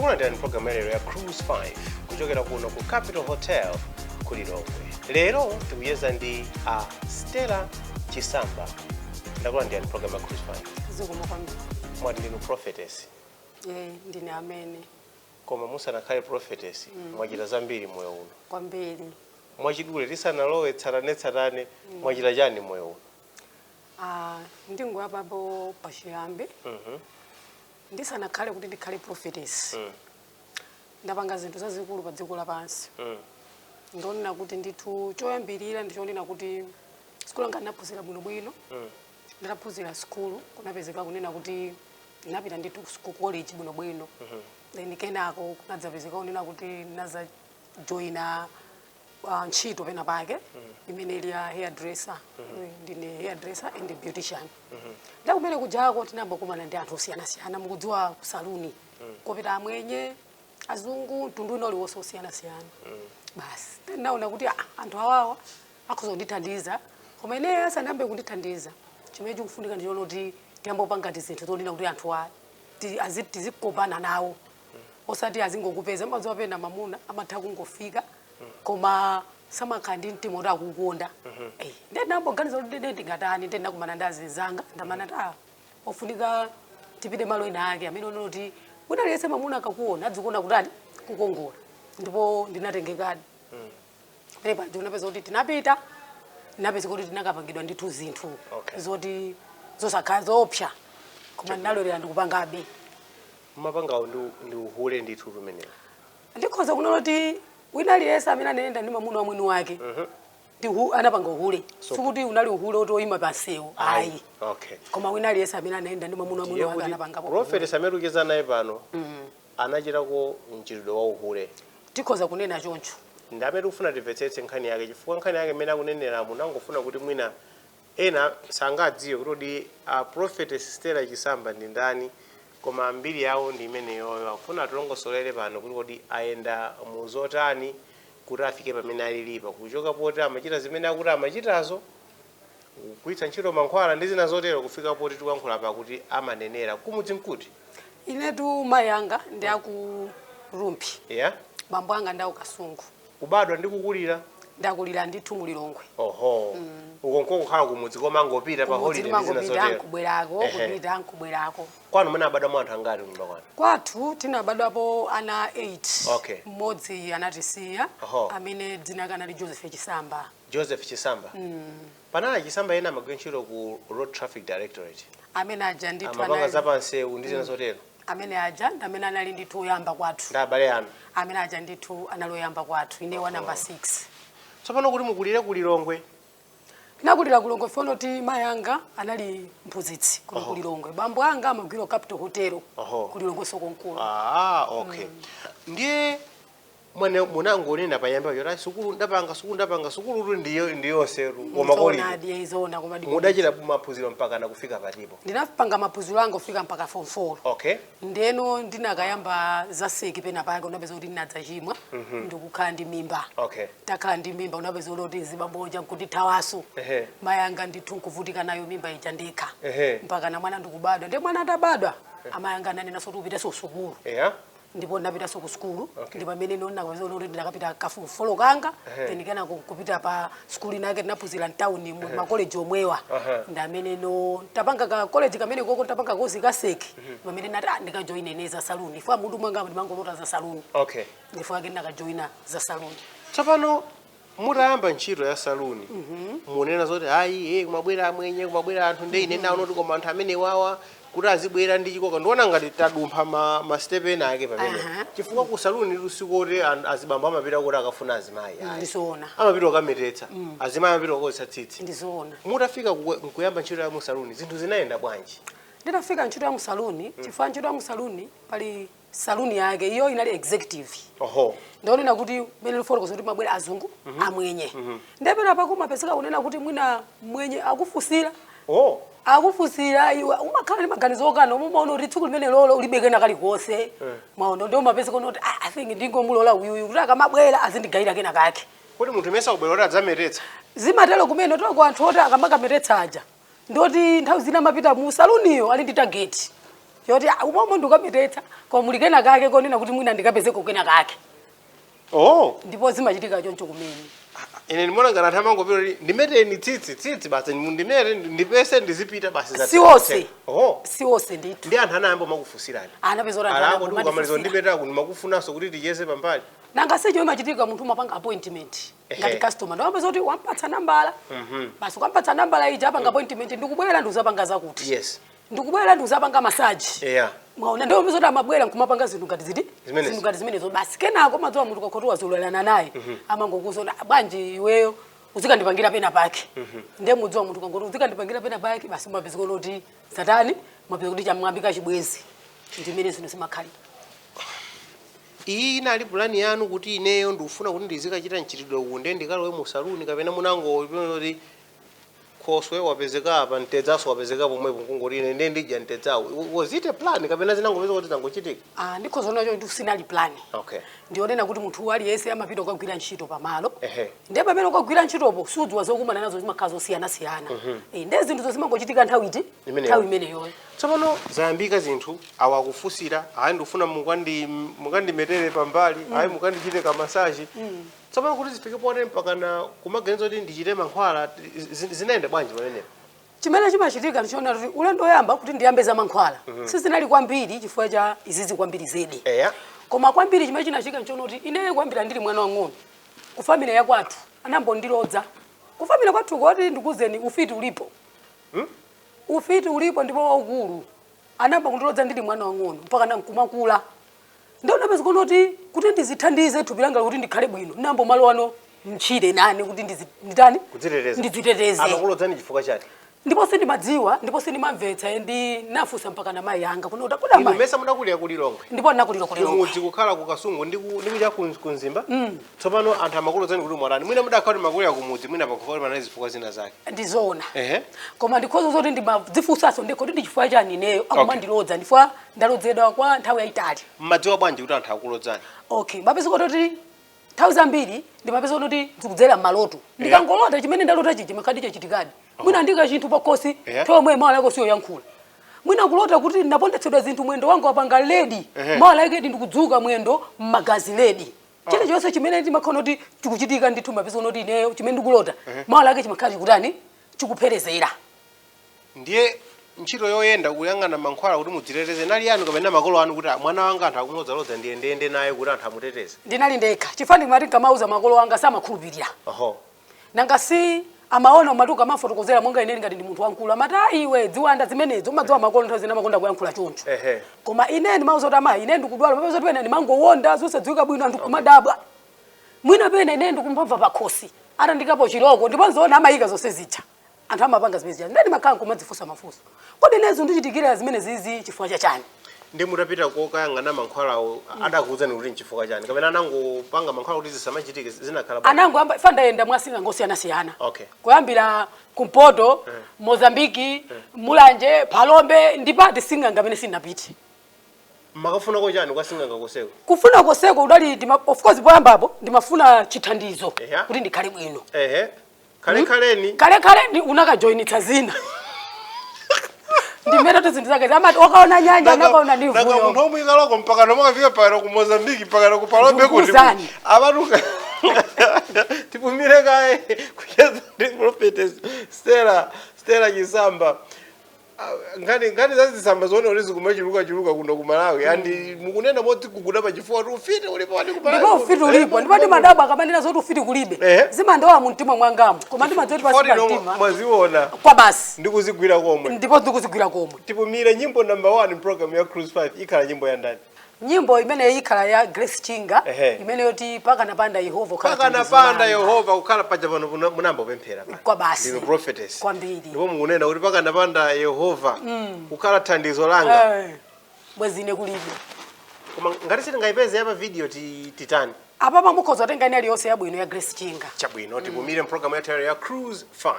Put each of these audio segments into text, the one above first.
Takulandira ni program ya Cruise 5 kuchokera kuno ku Capital Hotel ku Lilongwe. Lero tikuyeza ndi Stella Chisamba. Takulandira ni program ya Cruise 5. Zikoma kwambiri. Mwati ndinu Prophetess. Ndine amene. Koma musanakhale Prophetess, mwachita zambiri moyo uno. Kwambiri. Mwachidule lisanalowe tsatanetsatane, mwachita chani moyo uno? Ndingoyapa bo pachiyambi. Ndisanakhale kuti ndikhale Prophetess. Ndapanga zinthu zazikulu pa dziko lapansi. Ndionena kuti ndithu choyambirira ndichonena kuti sikulu langa ndinaphunzira bwinobwino. Ndinaphunzira sikulu kunapezeka kunena kuti ndinapita ndithu ku college bwinobwino. Then kenako kunadzapezeka kunena kuti ndinaza joina ntchito pena pake imene ili ya hairdresser. Ndine hairdresser and beautician. Ndakumene kujako tinamba kumana ndi anthu osiyana-siyana mukudziwa ku saluni. Kopita amwenye azungu mtundu ino liwonse osiyana-siyana. Basi ndinaona kuti anthu awawa akuzondithandiza koma ine asanambe kundithandiza chimene chikufunika ndicho kuti ndiyambopanga zinthu zolina kuti anthu tizikopana nawo osati azingokupeza madziwa pena mamuna amatha kungofika koma samakhandi mtima oti akukonda ndinamboganiza kuti ndingatani ndinakumana ndi azinzanga ndamana ofunika tipite malo ena ake amene unoti unaliyese mamuna akakuona adzikuona kutani kukongola ndipo ndinatengekadi pepa ndinapeza kuti tinapita ndinapeza kuti tinakapangidwa ndithu zinthu zoti zosakhala zopsa koma ndinalolera ndikupangabe Mapangawo ndi uhule ndithu lumenelo. Ndikhoza kunena kuti winaliyesa amene anayenda ndi mamuna wa mwini wake anapanga uhule sikuti unali uhule oti oyima pansewu ayi koma winaliyesa amene anayenda ndi mamuna wa mwini wake anapanga Prophetess amene ukeza naye pano anachitako mchitidwe wa uhule. Tikhoza kunena choncho Ndamene ufuna timvetsetse nkhani yake chifukwa nkhani yake imene akunenera munangofuna kuti mwina ena sangadziwe kuti Prophetess Stella Chisamba ndi ndani koma mbiri yawo ndi imeneyo afuna tilongosolere pano kuti ayenda muzotani kuti afike pamene alilipa kuchoka poti amachita zimene akuti amachitazo kuitsa ntchito mankhwala ndi zina zotero kufika poti tikuyankhula pakuti amanenera kumudzi mkuti inetu mayanga ndi aku Rumpi bambo anga ndi Kasungu kubadwa ndi kukulira ndakulira ndithu mu Lilongwe ukonko kukhala kumudzi koma ngopita pa holiday ndi zina zotero kupita nkubwerako kwanu mwana abadwa mu anthu angati mnyumba kwanu kwathu tinabadwapo ana 8 mmodzi anatisiya amene dzina lake anali Joseph Chisamba panali Chisamba ena amagwira ntchito ku Road Traffic Directorate amene aja ndithu amapanga zapansewu ndi zina zotero amene aja ndamene anali ndithu oyamba kwathu ndabale anu amene aja ndithu analoyamba kwathu ine wa number 6 tsopano kuti mukulire ku Lilongwe nakulira ku Lilongwe fono ti mayanga anali mphunzitsi ku Lilongwe bambo anga amagwira Capital Hotel ku Lilongwe sokonkulu ndiye mwana munangonena payamba yora sukulu ndapanga sukulu ndiyonse koma koli mudachira maphunziro mpaka nakufika patipo ndinapanga maphunziro anga kufika mpaka form 4 ndeno ndinakayamba zaseki pena pake unapeza kuti ndinadzachimwa ndikukhala ndi mimba takhala ndi mimba unapeza kuti zibamboja nkundithawaso mayanga ndithu nkuvutika nayo mimba ija ndekha mpaka na mwana ndikubadwa ndi mwana atabadwa amayanga ananena kuti upiteso sukulu ndipo ndapita ku skulu ndipo amene nona kwazo kuti ndakapita kafufolo kanga tenikana kupita pa skulu inake tinaphunzira town mu ma college omwewa ndamene no tapanga ka college kamene koko tapanga kozi kaseki pamene nati ndikajoin eneza salon ifwa mundu mwanga ndimangolota za salon ndipo ake ndakajoina za salon tsopano mutayamba ntchito ya salon munena zoti hayi kumabwera amwenye kumabwera anthu ndi ine nawo noti koma anthu amene wawa kuti azibwera ndi chikoka ndiona ngati tadumpha ma step ena ake pamene chifukwa ku saluni lusikote azibamba amapita kuti akafuna azimayi ndizoona amapita kametetsa azimayi amapita kosa tsitsi ndizoona mutafika kuyamba ntchito ya mu saluni zinthu zinaenda bwanji nditafika ntchito ya mu saluni chifukwa ntchito ya mu saluni pali saluni yake iyo inali executive ndaonena kuti mene liforo kuti mabwera azungu amwenye ndapena pakuma peseka kunena kuti mwina mwenye akufusira akufusira iwe umakhala ndi maganizo okana umaona kuti tsiku limene lolo ulibekena kali konse maondo ndio mapese kono kuti I think ndingomulola uyuyu kuti akamabwera azindigayira kena kake kuti munthu mesa ubwera adzameretsa zimatelo kumene to kwa anthu oti akamakameretsa aja ndoti nthawi zina mapita mu saluniyo ali ndi target yoti umomo ndikapeteta kwa mulikena kake konena kuti mwina ndikapezeko kena kake ndipo zimachitika choncho kumene ine ndimona ngati anthu amangopita kuti ndimeteni tsitsi basi mundimere ndipese ndizipita basi siwonse ndithu ndi anthu anayamba makufusirani anapezora alako ndi ukamaliza ndipeta kuti makufunanso kuti ticheze pambali nanga sicho imachitika munthu umapanga appointment ngati customer ndo amapeza kuti wampatsa nambala basi ukampatsa nambala ija apanga appointment ndikubwera ndikuzapanga zakuti yes ndikubwera ndikuzapanga massage mwaona ndio amapeza kuti amabwera nkumapanga zinthu ngati zimenezo basi kenako madzowa munthu kakhotiwa zololana naye amangokuzona bwanji iweyo uzikandipangira pena pake ndiye mudziwa munthu kangoti uzikandipangira pena pake basi mapezeko loti satani mapezeko kuti chamwambika chibwezi ndimene zinthu zimakhalira iyi inali plani yanu kuti ineyo ndikufuna kuti ndizikachita mchitidwe uwu ndiye ndikalowe mu saluni kapena munango kuti khoswe wapezeka apa ntedzaso wapezeka pomwepo kungoti ine ndiye ndija ntedzawo was it a plan kapena zinangopeza kuti zangochitika ndikhozona cho ndi sinali plan ndionena kuti munthu aliyense amapita kugwira ntchito pamalo ndiye pamene ukagwira ntchitopo sudziwa zokumana nazo zimakhala zosiyana-siyana ndiye zinthu zozimangochitika nthawi imeneyoyo tsopano zayambika zinthu awakufusira ayi ndikufuna mukandimetere pambali ayi mukandichite kamasaji tsopano kuti zifike pote mpakana kumaganiza kuti ndichite mankhwala zinaenda bwanji pamenepo chimene chimachitika ndichoona kuti ulendo oyamba kuti ndiyambe za mankhwala sizinali kwambiri chifukwa cha izizi kwambiri zedi koma kwambiri chimene chinachitika ndichoona kuti ine kwambiri ndili mwana wang'ono ku family ya kwathu anambondilodza ku family kwathu kuti ndikuzeni ufiti ulipo ufiti ulipo ndipo waukulu anamba kundilodza ndili mwana wang'ono mpaka nankumakula ndio napeza kuti ndizithandize thupi langa kuti ndikhale bwino nambo malo ano mchire nani kuti nditani ndiziteteze amakulodzani chifukwa chake ndipo sindimadziwa ndipo sindimamvetsa ndi nafusa mpaka na mai yanga kuno utakuda mai mesa munakulira kulilongwe ndipo nakulira kulilongwe mudzi kukhala ku Kasungu ndikuja kunzimba tsopano anthu amakulodzani kuti mwarani mwina mudakhala kuti makulira kumudzi mwina pakufika pana zifukwa zina zake ndizona koma ndikhoza zoti ndimadzifusaso ndikoti ndichifukwa chani ineyo akumandilodza ndifua ndalodzedwa kwa nthawi yayitali mmadziwa bwanji kuti anthu akulodzani mapeza kuti nthawi zambiri ndimapeza kuti zikudzera mmaloto ndikangolota chimene ndalota chichi makhadicho chitikadi mwina ndika chinthu pakosi tomwe mawala yako siyo yankhula mwina kulota kuti ndapondetsedwa zinthu mwendo wangu wapanga ledi mawala yake ndikudzuka mwendo mmagazi ledi chile chonse chimene ndimakhona kuti chikuchitika ndithu mapeza kuti ineyo chimene ndikulota mawala yake chimakhala chikutani chikupherezera ndiye ntchito yoyenda kuyang'ana mankhwala kuti mudziteteze nali yanu kapena makolo anu kuti mwana wanga anthu akumulodza ndiye ndiyende naye kuti anthu amuteteze ndinali ndekha chifani mati nkamauza makolo wanga samakhulupirira nanga si amaona umatuka mafotokozera monga ine ngati ndi munthu wankulu amata iwe dziwanda zimenezo umadziwa makolo nthawi zina makonda kuyankhula choncho koma ine ndimauza kuti amayi ine ndikudwala papeza kuti ine ndimangowonda zosadziwika bwino anthu kumadabwa mwina pene ine ndikumpamva pakhosi atandikapo chiloko ndipo nzoona amayika zonse zicha anthu amapanga zimezi ndani makhala kumadzifusa mafuso kodi inezo ndichitikira zimene zizi chifukwa chachani ndi mutapita kokayang'ana mankhwalawo adakuwuzani kuti nchifukwa chani kapena anangopanga mankhwala kuti zisamachitike zinakhala anango amba ifa ndayenda mwasinga ngosiyana-siyana kuyambira kumpoto Mozambiki mulanje Palombe ndipati singa ngamene sinapiti makafuna ko chani kwasinga ngakoseko kufuna koseko udali of course poyambapo ndimafuna chithandizo kuti ndikhale bwino kale unakajoinitsa zina ndimera to zinthu zake zamati wakaona nyanja nakaona ndivuyo naka munthu omwikaloko mpaka nomukafika pakana ku Mozambiki pakana ku Palombe kuti abantu tipumire kaye kucheza ndi Prophetess Stella Chisamba ngani zazisamba zone uri zikumachiruka kuno ku Malawi andi mukunena moti kuguda pachifuwa kuti ufiti ulipo wadi ku Malawi ndipo ufiti ulipo ndipo ndi madaba akamanena zoti ufiti kulibe zimandowa mu mtima mwangamo koma ndi madzoti pasika mtima mwaziona kwa basi ndikuzigwira komwe ndipo ndikuzigwira komwe tipumire nyimbo number 1 program ya Cruise 5 ikhala nyimbo ya ndani nyimbo imene ikhala ya Grace Chinga imene yoti pakanapanda Yehova pakanapanda Yehova kukhala paja pano munamba pemphera kwa basi ndino Prophetess kwambiri ndipo mukunena kuti pakanapanda Yehova kukhala thandizo langa bwezine kulibe koma ngati sitingayipeze apa video titani apa pamukhoza tenga ine aliyonse yabwino ya Grace Chinga chabwino tipumire program ya Cruise 5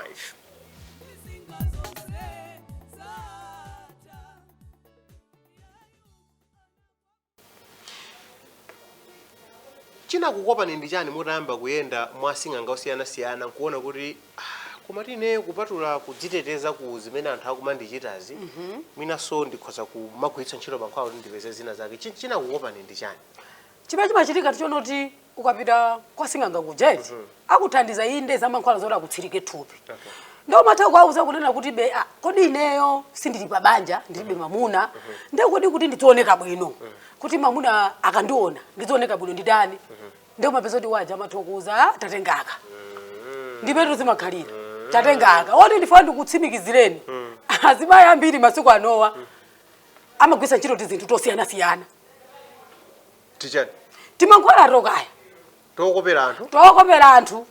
china kukopa ndi chani mutayamba kuyenda mwasinga ngosiyana-siyana kuona kuti koma tine kupatula kudziteteza ku zimene anthu akumandichitazi mwinaso ndikhoza kumagwiritsa ntchito mankhwala kuti ndipeze zina zake chinakuopani ndi chani chimene chimachitika tichonoti ukapita kwa sing'anga kujeti akuthandiza inde za mankhwala zoti akutsirike thupi ndio matha kuauza kunena kuti be kodi ineyo sindili pa banja ndilibe mamuna ndio kodi kuti ndioneka bwino kuti mamuna akandiona ndioneka bwino nditani ndio mapeza kuti waja mathokuza tatengaka ndipetu zimakhalira tatengaka oti ndifuna ndikutsimikizireni azimayi ambiri masiku anowa amagwisa ntchito tizinthu tosiyana tichani timankhwala atokaya tokopera anthu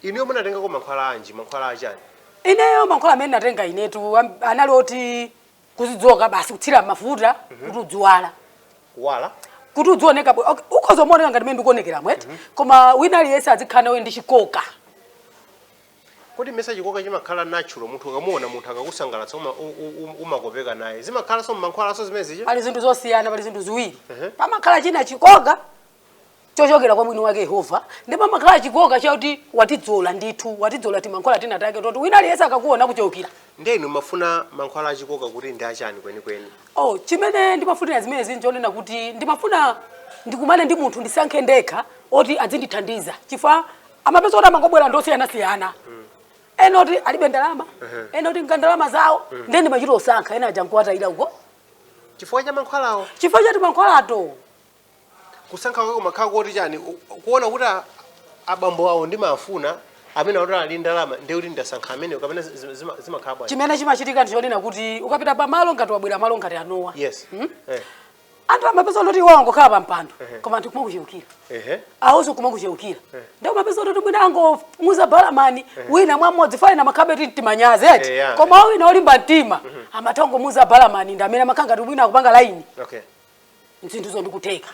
ineyo munatengako mankhwala anji mankhwala achani ineyo mankhwala amene natenga inetu anali oti kuzidzoka basi kuthira mafuta kuti udziwala kuwala kuti udzioneka ukhoza umaoneka ngati mene ndikuonekera mwete koma wina aliyense azikhala we ndi chikoka kodi mesa chikoka chimakhala natural munthu ukamuona munthu akakusangalatsa umakopeka naye zimakhala so mankhwala so zimene zija pali zinthu zosiyana pali zinthu ziwiri pamakhala china chikoka chochokera kwa mwini wake Yehova ndi pamakhala chikoka chakuti watidzola ndithu watidzola ti mankhwala tinatake toti wina aliyense akakuona kuchokera ndenu mafuna mankhwala achikoka kuti ndi achani kwenikweni chimene ndimafunira zimene zinjonena kuti ndimafuna ndikumane ndi munthu ndisankhe ndekha oti adzindithandiza chifukwa amapeza oti amangobwera ndosiyana enoti alibe ndalama enoti ngandalama zawo ndeni machito osankha ena aja nkuwatayira uko chifukwa cha mankhwalawo chifukwa chati mankhwalato kusankha kwako makhala kuti chani kuona kuti abambo awo ndimafuna amene oti ali ndalama ndi kuti ndasankha amene kapena zimakhala bwanji chimene chimachitika ndichonena kuti ukapita pamalo ngati wabwera malo ngati anowa yes anthu amapeza kuti iwo angokhala pampando koma anthu kumakuchewukira awuso kumakuchewukira ndio mapeza kuti mwina angomuza balamani wina mwamodzi fana makhabeti timanyaze eti koma wina olimba mtima amatha ngomuza balamani ndi amene amakhanga kuti wina akupanga line zinthu zondikuteka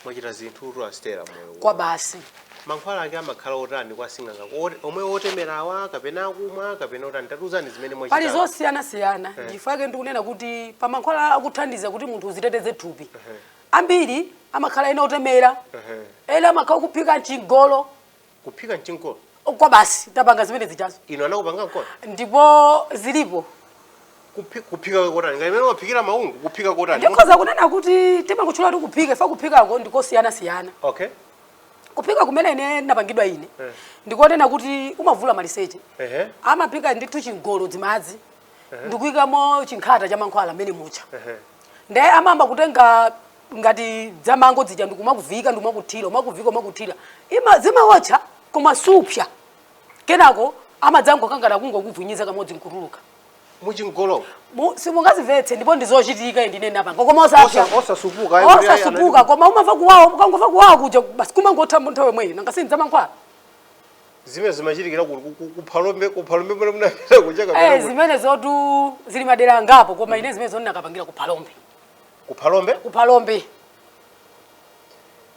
mwachita zinthu tu Stella moyo kwa basi mankhwala ake amakhala otani kwa sing'anga omwe otemerawa kapena akumwa kapena otani tatuzani zimene mwachita pali zosiyana ndifake ndikunena kuti pa mankhwala akuthandiza kuti munthu uziteteze thupi ambiri amakhala ena otemera ena amakhala kuphika mchigolo kwa basi tapanga zimene zichazo ino anakupanga mkono ndipo zilipo kuphika kotani ngati mene waphikira maungu kuphika kotani ndikhoza kunena kuti timakutchula kuti kuphika ifa kuphikako ndikosiyana kuphika kumene ine napangidwa ine ndikonena kuti umavula maliseche amaphika ndithu chigolo dzimadzi ndikuyikamo chinkhata cha mankhwala amene mucha ndiye amamba kutenga ngati zamango zija ndikumakuvika ndikumakuthira umakuthira zimaotcha koma supsa kenako amadzango kangana kungokuvunyiza kamodzi nkutuluka muchingolo simungazivetse ndipo ndizochitika ndine napanga koma osasupuka koma umava kuwawa ukangova kuwawa kuja basi kumangotha nthawe mwe nangasinza mankhwala zimene zimachitikira kuphalombe mwana munapita kuchaka zimene zotu zili madera angapo koma ine zimene zoni nakapangira kuphalombe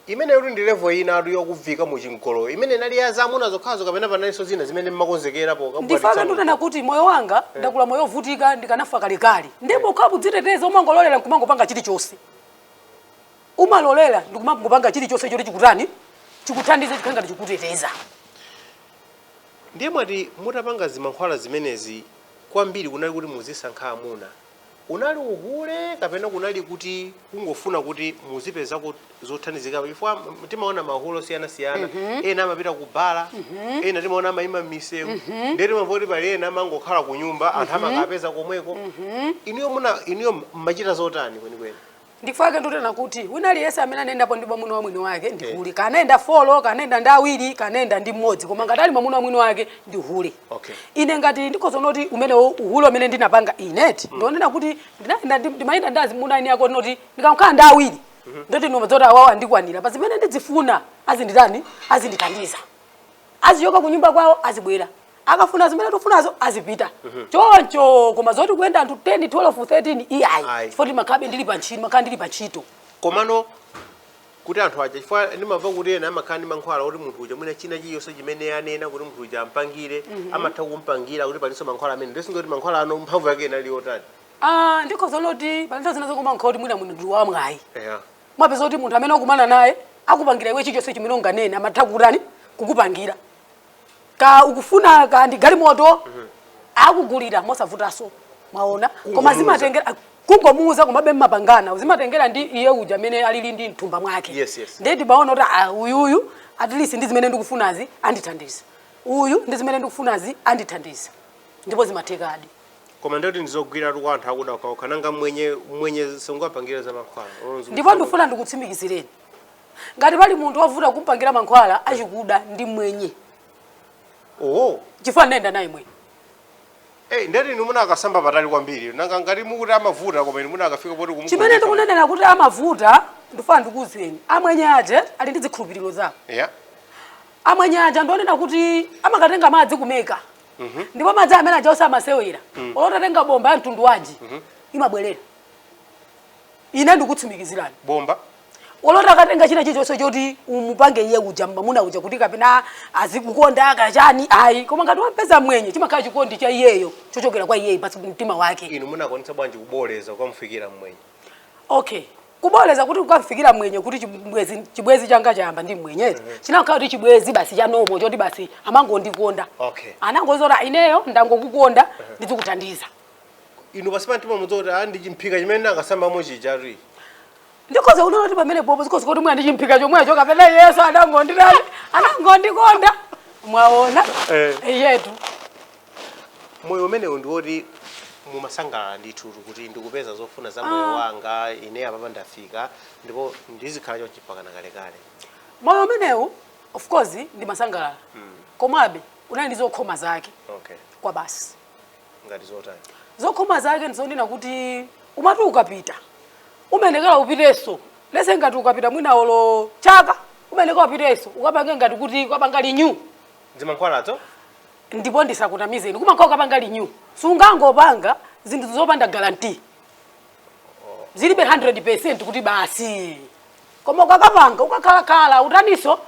imene yoti ndi level ina atu yokuvika muchingolo imene nali ya zamuna zokhazo kapena panalinso zina zimene mmakonzekerapo ndifaka ndunena kuti moyo wanga ndakula moyo ovutika ndikanafa kalekale ndipo ukhapu dziteteza umangololera nkumangopanga chilichonse umalolera ndikumangopanga chilichonse choti chikutani chikuthandize chikhanga chikuteteza ndiye mwati mutapanga zimankhwala zimenezi kwambiri kunali kuti muzisankha amuna unali uhule kapena kunali kuti kungofuna kuti muzipezako zothandizika chifukwa timaona mahulo siyana ena amapita kubala ena timaona amayima m'misewu ndiye timamva kuti pali ena amangokhala ku nyumba anthu amakapeza komweko iniyo mmachita zotani kwenikweni ndifake ndotena kuti wina aliyense amene anaendapo ndi mwamuna wa mwini wake ndi hule kanaenda folo kanaenda ndi awiri kanaenda ndi mmodzi koma ngati ali mwamuna wa mwini wake ndi hule ine ngati ndikhoza noti umene uhule amene ndinapanga ineti ndionena kuti ndimayenda ndi azimuna ine yako noti ndikamkhala ndi awiri ndoti nomadzoti awawo andikwanira pa zimene ndizifuna azinditani azindithandiza azichoka ku nyumba kwawo azibwera akafuna zimene tofunazo azipita choncho koma zoti kuyenda anthu 10 12 13 iyayi foti makhabe ndili pa ntchito makhala ndili pa ntchito komano kuti anthu aja chifukwa ndimamva kuti ena amakhala ndi mankhwala kuti munthu uja mwina china chiyonse chimene anena kuti munthu uja ampangire amatha kumpangira kuti palinso mankhwala amene ndisingoti mankhwala ano mphamvu yake inali yotani ndikhoza noti palinso zinazo kumankhala kuti mwina munthu ndi wamwayi mwapeza kuti munthu amene akumana naye akupangira iwe chilichonse chimene unganene amatha kutani kukupangira ka ukufuna ka ndi galimoto akugulira mosavutaso mwaona koma zimatengera kungomuza koma be mapangana zimatengera ndi iye uja amene alili ndi mthumba mwake ndeti baona kuti uyu at least ndi zimene ndikufunazi andithandiza uyu ndi zimene ndikufunazi andithandiza ndipo zimathekadi koma ndoti ndizogwira tu anthu akuda kananga mwenye songapangira za mankhwala ndipo ndifuna ndikutsimikizireni ngati pali munthu wavuta kumpangira mankhwala achikuda ndi mwenye chifukwa nenda naye mwenye ndeti nimuna akasamba patali kwambiri nanga ngati mukuti amavuta koma nimuna akafika poti kumukuti chimene ndikunenera kuti amavuta ndifuna ndikuwuzeni amwenye aja ali ndi zikhulupiriro zawo amwenye aja ndionena kuti amakatenga madzi kumeka ndipo madzi amene aja osamasewera olotatenga bomba ya mtundu wanji imabwerera ine ndikutsimikizirani bomba olota katenga china chilichonse choti umupange iye uja mamuna uja kuti kapena azikukonda akachani ayi koma ngati wampeza mwenye chimakhala chikondi cha iyeyo chochokera kwa iyeyo pasi mtima wake inu munakonetsa bwanji kuboleza ukamfikira mwenye okay kuboleza kuti ukamfikira mwenye kuti chibwezi changa chayamba ndi mwenye chinakhala kuti chibwezi basi cha nomo choti basi amangondikonda anangozora ineyo ndangokukonda ndizikuthandiza inu basi pantima muzoti ndichimphika chimene akasamba mochijari ndikoze unoona kuti pamene bobo zikoze kuti mwe ndichimphika chomwecho kapena Yesu anangondikonda mwaona yetu moyo umene ndiwoti mumasangala ndithu kuti ndikupeza zofuna za moyo wanga ine apa ndafika ndipo ndizikhala chonchi pakana kale moyo umenewu of course ndimasangala komabe unali ndizokhoma zake kwa basi ngati zotani zokhoma zake ndizonena kuti umati ukapita umenekala upiteso lese ngati ukapita mwina olo chaka umenekala upiteso ukapange ngati kuti ukapanga linyu ndimankhwalazo ndipo ndisakutamizeni kumakhala ukapanga linyu sungangopanga zinthu zopanda guarantee zilibe 100% kuti basi koma ukakapanga ukakhala utaniso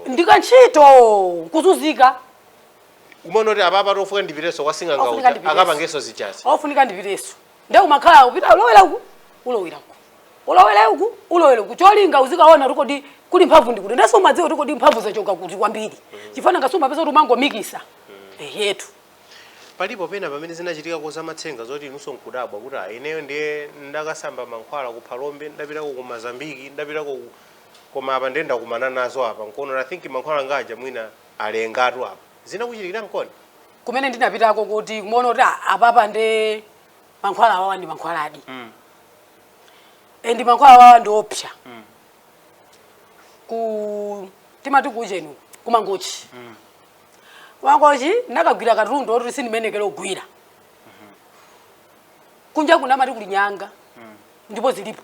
ndikantchito kuzuzika umone kuti apapa tofuka ndipiteso kwasinga ngauta akapangeso zichazi ofunika ndipiteso nde umakhala upita ulowera uku cholinga uzikaona kuti kuli mphamvu ndikuti ndeso umadziwa kuti kodi mphamvu zachoka kuti kwambiri chifana ngasuma pesa kuti umangomikisa yetu palipo pena pamene zinachitika koza matsenga zoti inunso nkudabwa kuti ineyo ndiye ndakasamba mankhwala ku Phalombe ndapita ku Mozambique ndapita koma apa ndenda kumana nazo apa nkono I think mankhwala ngaja mwina alengatu apa zinakuchitikira nkoni kumene ndinapitako kuti kumaona kuti apapa nde mankhwala awawa ndi mankhwala adi ndi mankhwala awawa ndi opsya timati kuchenu kumangochi kumangochi nakagwira katundu oti sindimenekera ogwira kunja kunamati kuli nyanga ndipo zilipo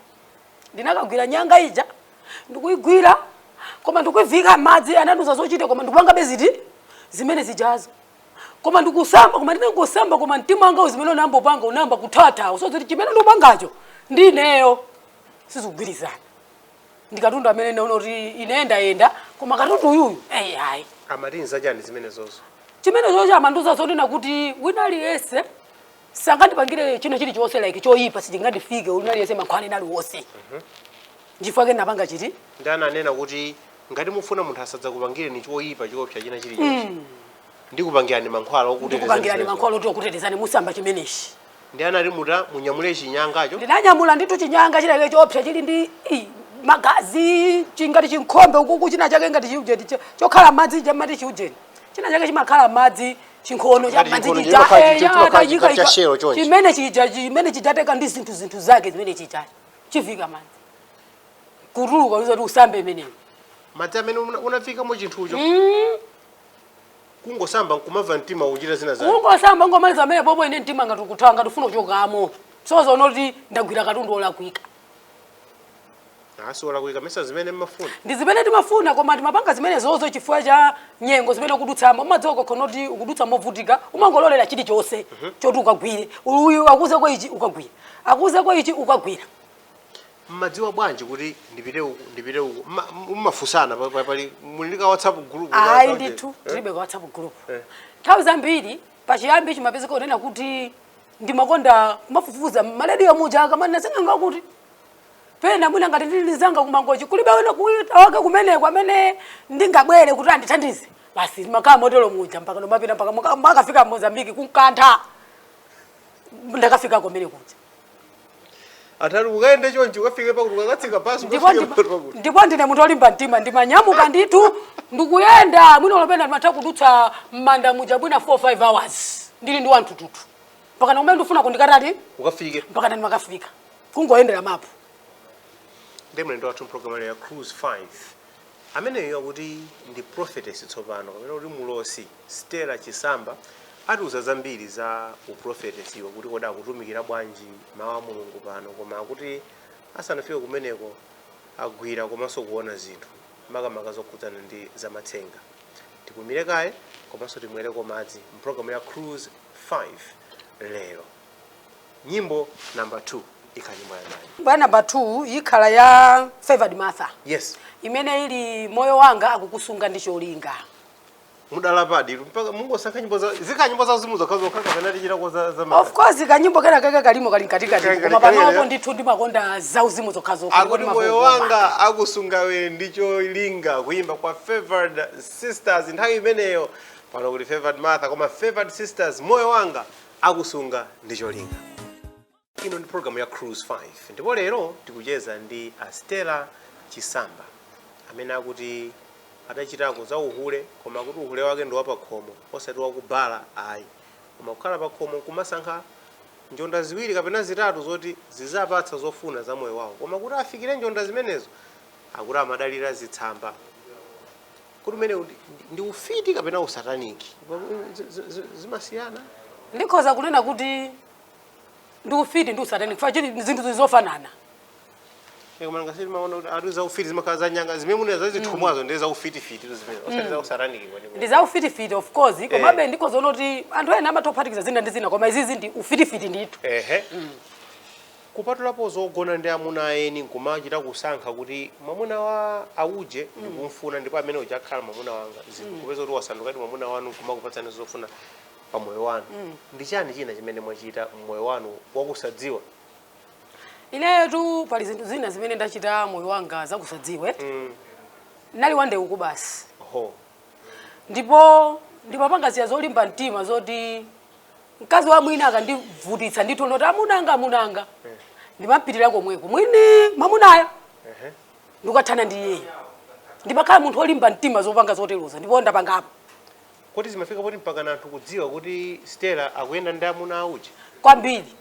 ndinakagwira nyanga ija ndikuyigwira koma ndikuyivika madzi ananuza zochita koma ndikupanga beziti zimene zijazo koma ndikusamba koma ndinangosamba koma mtima wanga uzimene unambopanga unamba kuthatha usozoti chimene ndikupangacho ndineyo sizikugwirizana ndikatundu amene naona kuti inenda koma katundu uyuyu hayi amatinza chani zimene zozo chimene zozo amanduza zonena kuti wina aliyese sangandipangire chino chilichonse like choyipa sichingandifike wina aliyese mankhwala nali wonse njifake napanga chiti ndananena kuti ngati mufuna munthu asadza kupangire ni choyipa chiopsa china chilichonse ndikupangirani mankhwala okutetezani musamba chimenechi ndi anali muta munyamule chinyangacho ndinanyamula nditu chinyanga chileke choopsa chili ndi magazi chingati chinkhombe ukuku china chake ngati chiujeni chokhala madzi chamati chiujeni china chake chimakhala madzi chinkhono cha madzi chimene chichateka ndi zinthu zake zimene chivika madzi kutuluka uzoti usambe imeneyo madzi amene unafika mu chinthucho kungosamba nkumava mtima uchita zina zake kungosamba ngomaliza amene popo ine mtima ngati ukuthawa ngati ufuna kuchokamo sozo noti ndagwira katundu olakwika wala kuika mesa zimene mmafuna ndi zimene timafuna koma timapanga zimene zozo chifukwa cha nyengo zimene ukudutsamo umadziwa kokhonoti ukudutsa movutika umangololera chilichonse choti ukagwire uyu akuze kwa ichi ukagwira akuze kwa ichi ukagwira mmadziwa bwanji kuti ndipite uku mmafusana pali mulika WhatsApp group ayi ndithu tilibe kwa WhatsApp group nthawi zambiri pachiyambi chimapezeka unena kuti ndimakonda kumafufuza malediyo muja akamana singanga kuti pena mwina ngati ndilizanga kumangochi kulibe wena kuita wake kumeneko amene ndingabwere kuti andithandize basi makhala motelo muja mpaka nomapita mpaka makafika Mozambique kunkantha ndakafika komene kuja atali ukaende chonchi ukafike pakuti ukakatsika pasi ndipo ndine munthu olimba mtima ndimanyamuka ndithu ndikuyenda mwina lopena ndimatha kudutsa m'manda muja bwina 4-5 hours ndili ndi wanthu tutu mpaka na kumene ndifuna kundikatati ukafike mpaka nani makafika kungoyendera mapu ndemwe ndo athu program ya Cruise 5 ameneyo akuti ndi Prophetess tsopano kapena kuti mulosi Stella Chisamba atiuza zambiri za uprofetess iwo kuti koda akutumikira bwanji mawu a Mulungu pano koma akuti asanafike kumeneko agwira komanso kuona zinthu makamaka zokhudzana ndi zamatsenga tipumire kaye komanso timwereko madzi mprogramu ya Cruise 5 lero nyimbo number 2 ikanyimbo ya nani nyimbo ya number 2 ikhala ya Favored Martha yes imene ili moyo wanga akukusunga ndi cholinga mudala padi mpaka Mungu osaka nyimbo za zikanyimbo za zimu zokhazoka kapena tichira ko za of course kanyimbo kena kaka kalimo kali katikati koma panopo ndithu ndimakonda za uzimu zokhazoka akuti moyo wanga akusunga we ndicho linga kuimba kwa Favored Sisters nthawi imeneyo pano kuti Favored Martha koma Favored Sisters moyo wanga akusunga ndicho linga ino ndi program ya Cruise 5 ndipo lero tikucheza ndi Stella Chisamba amene akuti adachitako za uhule koma kuti uhule wake ndi wapakhomo osati wakubala ayi koma kukhala pakhomo kumasankha njonda ziwiri kapena zitatu zoti zizapatsa zofuna za moyo wawo koma kuti afikire njonda zimenezo akuti amadalira zitsamba kuti umene ndi ufiti kapena usataniki zimasiyana ndikhoza kunena kuti ndi ufiti ndi usataniki kufa chiti zinthu zizofanana koma ngasiri maona kuti atuza ufiti zimakhala za nyanga zimene mune zazithumwazo ndi za ufiti zimene osati za usataniki ndi za ufiti of course koma be ndikhoza kuti anthu ena amatophatikiza zina ndi zina koma izizi ndi ufiti ndithu kupatulapo zogona ndi amuna eni nkumachita kusankha kuti mwamuna wa auje ndikumfuna ndipo amene ujakhala mwamuna wanga kupeza kuti wasandukati mwamuna wanu kumakupatsani zofuna pa moyo wanu ndi chani china chimene mwachita moyo wanu wakusadziwa ineyo tu pali zinthu zina zimene ndachita moyo wanga zakusadziwe nali wande uku basi ndipo ndimapanga ziya zolimba mtima zoti mkazi wa mwina akandivutitsa ndithu noti amunanga ndimapitira komweko mwini mwamunayo ndikukathana ndi iye ndimakhala munthu olimba mtima zopanga zoteroza ndipo ndapangapo kuti zimafika poti mpaka na anthu kudziwa kuti Stella akuyenda ndi amuna auchi kwambiri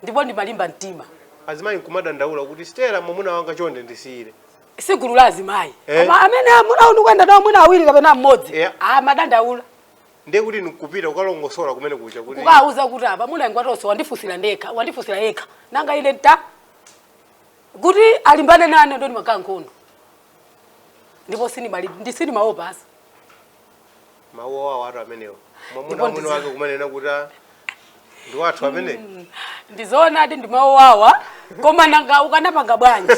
ndipo ndimalimba mtima azimayi nkumadandaula kuti Stella mwamuna wanga chonde ndisiyire sigulu la azimayi koma amene amuna ndikuyenda nawo mwina awiri kapena mmodzi madandaula ndiye kuti nikupita ukalongosola kumene kucha kuti ukauza kuti apa muna ngwatonso wandifusira yekha nanga ine kuti alimbane nane ndo ndimakhala nkhondo ndipo sini mawo basi mawo wawo atu amenewo mwamuna mwini wake kumanena kuti ndi wathu amene ndizoona ati ndi mawo wawa koma nanga ukanapanga bwanji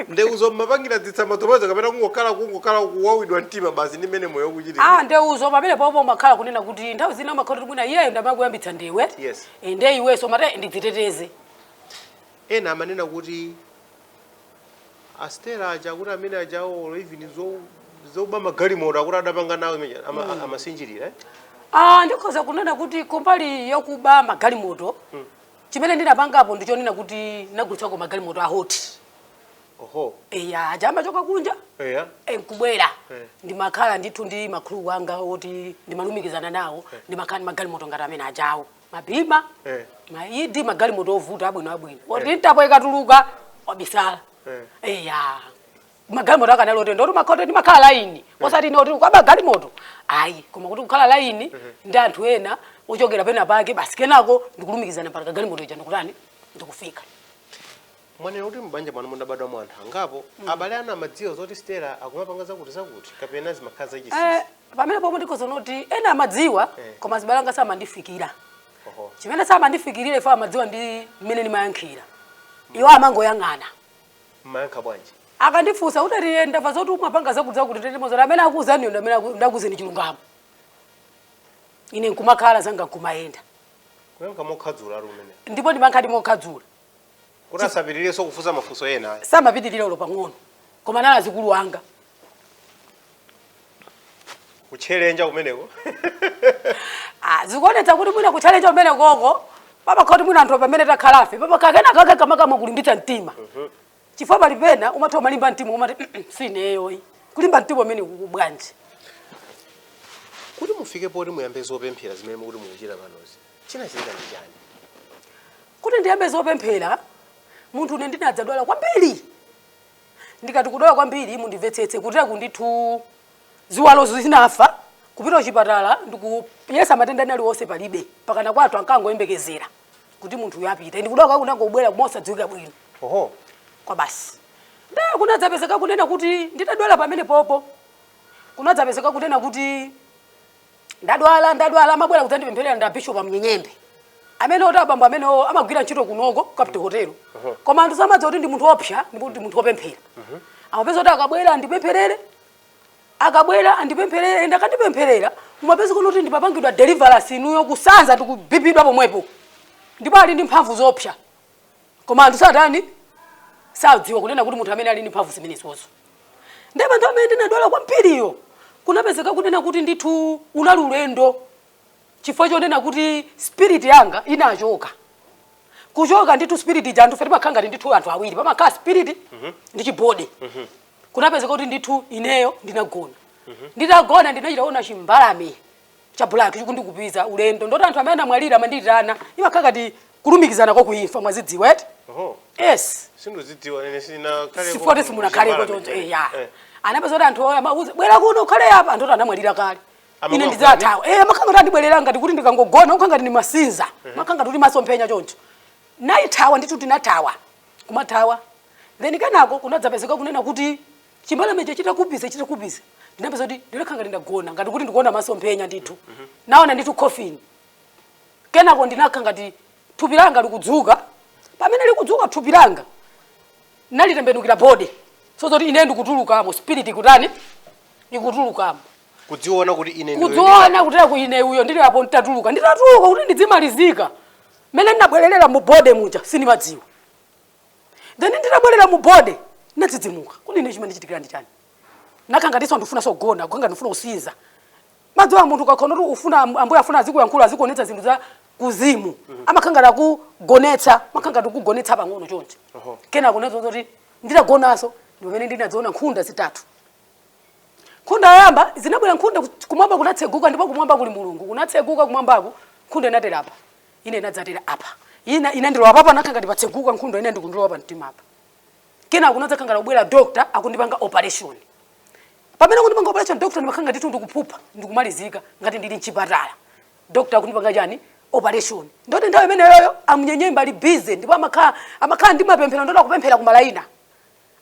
ndeuzo mapangira zitsamba tomoza kapena kungokhala kuwawidwa mtima basi ndi mene moyo ukuchitika ndeuzo pamene popo makhala kunena kuti nthawi zina makhala kuti mwina iyeyo ndamakuyambitsa ndewe nde iwenso mate ndidziteteze ena amanena kuti Stella aja kuti amene ajawo even zoba magalimoto akuti adapanga nawo amasinjirira ndikhoza kunena kuti kumbali yokuba magalimoto chimene ndinapangapo ndichonena kuti nagulitsako magalimoto ahoti jamba choka kunja nkubwera ndimakhala ndithu ndi makhulu wanga oti ndimalumikizana nawo ndimakhala magalimoto ngati amene ajawo mabima mayidi magalimoto ovuta abwino oti ntapo ikatuluka wabisala magalimoto akanalote ndoti makhoto ndimakhala laini osati ndoti kwa magalimoto ayi koma kuti kukhala laini ndi anthu ena ochokera pena pake basi kenako ndikulumikizana pa magalimoto ija ndikutani ndikufika mwanena kuti mbanja mwanu mundabadwa mu anthu angapo abale anu amadziwa zoti Stella akumapanga zakuti kapena zimakhala zachisisi pamene popo ndikhoza noti ena amadziwa koma zibale anga samandifikira chimene samandifikirire ife amadziwa ndi mmene ndimayankhira iwo amangoyang'ana mayankha bwanji akandifunsa kuti ndamva zoti umapanga zakuti tetemoza amene akuuzani amene ndakuzeni chilungamo ine nkumakhala zanga nkumayenda kuyankha mokhadzula ali umene ndipo ndimankhadi mokhadzula kuti asapitirirenso kufunsa mafunso ena samapitirira ulo pang'ono koma nala zikulu wanga kuchelenja kumeneko zikuonetsa kuti mwina kuchalenja kumene koko papa khoti mwina anthu pamene takhalafe papa kakena kake kamakama kulimbitsa mtima chifukwa pali pena umatha malimba mtima umati sineyoyi kulimba mtima umene kubwanji kuti mufike poti muyambe zopemphera zimene mukuti mukuchita panozi chinachitika ndi chani kuti ndiyambe zopemphera munthu une ndinadzadwala kwambiri ndikati kudwala kwambiri mundimvetsetse kutira kundithu ziwalo zinafa kupita kuchipatala ndikuyesa matenda ali onse palibe pakana kwathu ankangoyembekezera kuti munthu yapita ndikudwala kunangobwera mosadziwika bwino kwa basi kunadzapezeka kunena kuti nditadwala pamene popo kunadzapezeka kunena kuti ndadwala amabwera kudzandipempherera nda bishop amnyenyembe amene oti abambo amene amagwira ntchito kunoko Capital Hotel koma anthu samadza kuti ndi munthu opsha ndi munthu opemphera amapeza kuti akabwera andipempherere ndakandipempherera mumapeza kuti ndipapangidwa deliverance inuyo kusanza tikubibidwa pomwepo ndipo ali ndi mphamvu zopsha koma anthu satani sadziwa kunena kuti munthu amene ali ndi mphamvu zimenezozo ndipo anthu amene ndinadwala kwambiriyo kunapezeka kunena kuti ndithu unali ulendo chifukwa chonena kuti spirit yanga inachoka kuchoka ndithu spirit ja anthu feti makhanga ndithu anthu awiri pamakhala spirit ndi chibode kunapezeka kuti ndithu ineyo ndinagona nditagona ndinachitaona chimbalame cha black chikundikupiza ulendo ndoti anthu amene amwalira amanditirana imakhala ngati kulumikizana kwa kuimfa mwazidziwa eti yes sindozidziwa nene sina kale sifoti simunakhaleko choncho anapeza kuti anthu amauza bwera kuno ukhale apa anthu anamwalira kale ine ndidzathawa makhanga kuti andibwerera ngati kuti ndikangogona ukhanga ndi masinza makhanga kuti masomphenya choncho naithawa ndithu tinathawa kumathawa then kenako kunadzapezeka kunena kuti chimbalame chitakupiza ndinapeza kuti ndilekhanga ndindagona ngati kuti ndikuona masomphenya ndithu naona ndithu coffin kenako ndinakhanga ngati thupi langa likudzuka pamene likudzuka thupi langa nalitembenukira bode sozoti ine ndikutulukamo spirit kutani ikutulukamo kudziona kuti ine kudziona kuti ine uyo ndili apo nditatuluka kuti ndidzimalizika mene ndinabwerera mu bode muja sinimadziwa then ndinabwerera mu bode nadzidzimuka kuti ine chimene chitikira ndi chani nakhanga ndiso ndifuna sogona khanga ndifuna usinza madziwa munthu kakhona kuti ufuna ambuye afuna azikuyankhula azikuonetsa zinthu za kuzimu amakhanga la kugonetsa makhanga kugonetsa pang'ono chonje kena kunezo kuti nditagonaso ndimene ndinadziona nkhunda zitatu nkhunda yamba zinabwera nkhunda kumwamba kunatseguka ndipo kumwamba kuli mulungu kunatseguka kumwambako nkhunda inatera apa ine inadzatera apa ina ndilowa papa nakhanga ndipatseguka nkhunda ine ndikundilowa pa mtima apa kena kunadzakanga kubwera doctor akundipanga operation pamene kundipanga operation doctor ndimakhanga ndithu ndikuphupha ndikumalizika ngati ndili mchipatala doctor akundipanga chani operation ndoti ndawo imeneyo amnyenyembe ali busy ndipo amakhala ndimapemphera ndoda kupemphera kumalaina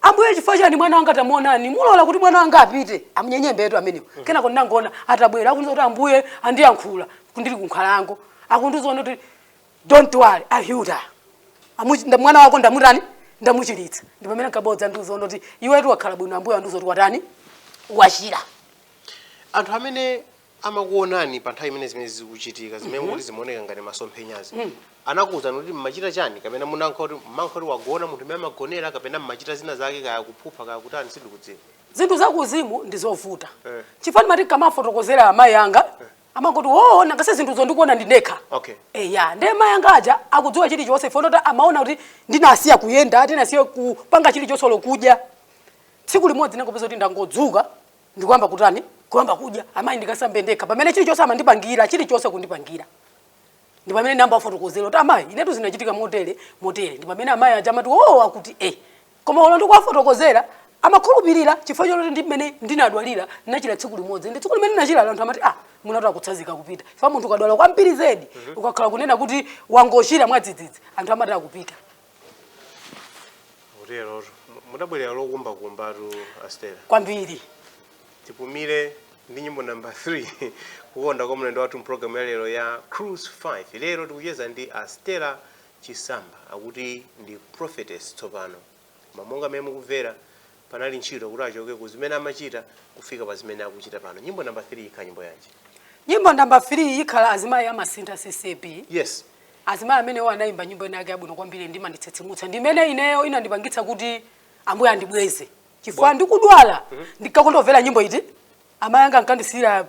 ambuye chifukwa chani mwana wanga tamuonani mulola kuti mwana wanga apite amnyenyembe yetu amenewo kena ndangona atabwera akundiza kuti ambuye andiyankhula kundili kunkhalango akundizoona kuti don't worry ahyuta mwana wako ndamutani ndamuchiritsa ndipo pamene kabodza ndizoona kuti iwetu wakhala bwino ambuye andizoti watani wachira anthu amene amakuonani pa nthawi imene zimene zikuchitika zimene kuti zimaoneka ngati masomphenyazi anakuwuzani kuti mmachita chani kapena munankha kuti wagona munthu amene amagonera kapena mmachita zina zake kaya kuphupha kaya kutani sindikudziwa zinthu zakuzimu ndizovuta chifukwa ndimati kamafotokozera amayi anga amangoti nangase zinthu zondikuona ndinekha nde mayi anga aja akudziwa chilichonse fonoti amaona kuti ndinasiya kuyenda ndinasiya kupanga chilichonse lokudya tsiku limodzi ndakupeza kuti ndangodzuka ndikuyamba kutani kuyamba kudya amayi ndikasambe ndekha pamene chilichonse amandipangira chilichonse kundipangira ndi pamene namba fotokozera kuti amayi inetu zinachitika motere ndi pamene amayi aja amati akuti koma olo ndikuwafotokozera amakhulupirira chifukwa choti ndimene ndinadwalira ndinachira tsiku limodzi ndi tsiku limene ndinachira anthu amati munatu akutsazika kupita chifukwa munthu ukadwala kwambiri zedi ukakhala kunena kuti wangochira mwadzidzidzi anthu amati akupita utero mudabwerera lokumbakumbatu Stella kwambiri tipumire ndi nyimbo namba 3 kukonda kwa mlendo wathu program ya lero ya Cruise 5 lero tikucheza ndi Stella Chisamba akuti ndi Prophetess tsopano mamonga mmene mukumvera panali ntchito kuti achoke ku zimene amachita kufika pa zimene akuchita pano nyimbo namba 3 ikhala nyimbo yanji nyimbo namba 3 ikhala azimayi amasinta CCB yes azimayi amene anayimba nyimbo yake yabwino kwambiri ndimanditsitsimutsa ndimene ineyo inandipangitsa kuti ambuye andibweze chifukwa ndikudwala ndikakondomvera nyimbo iti amayi anga ankandisira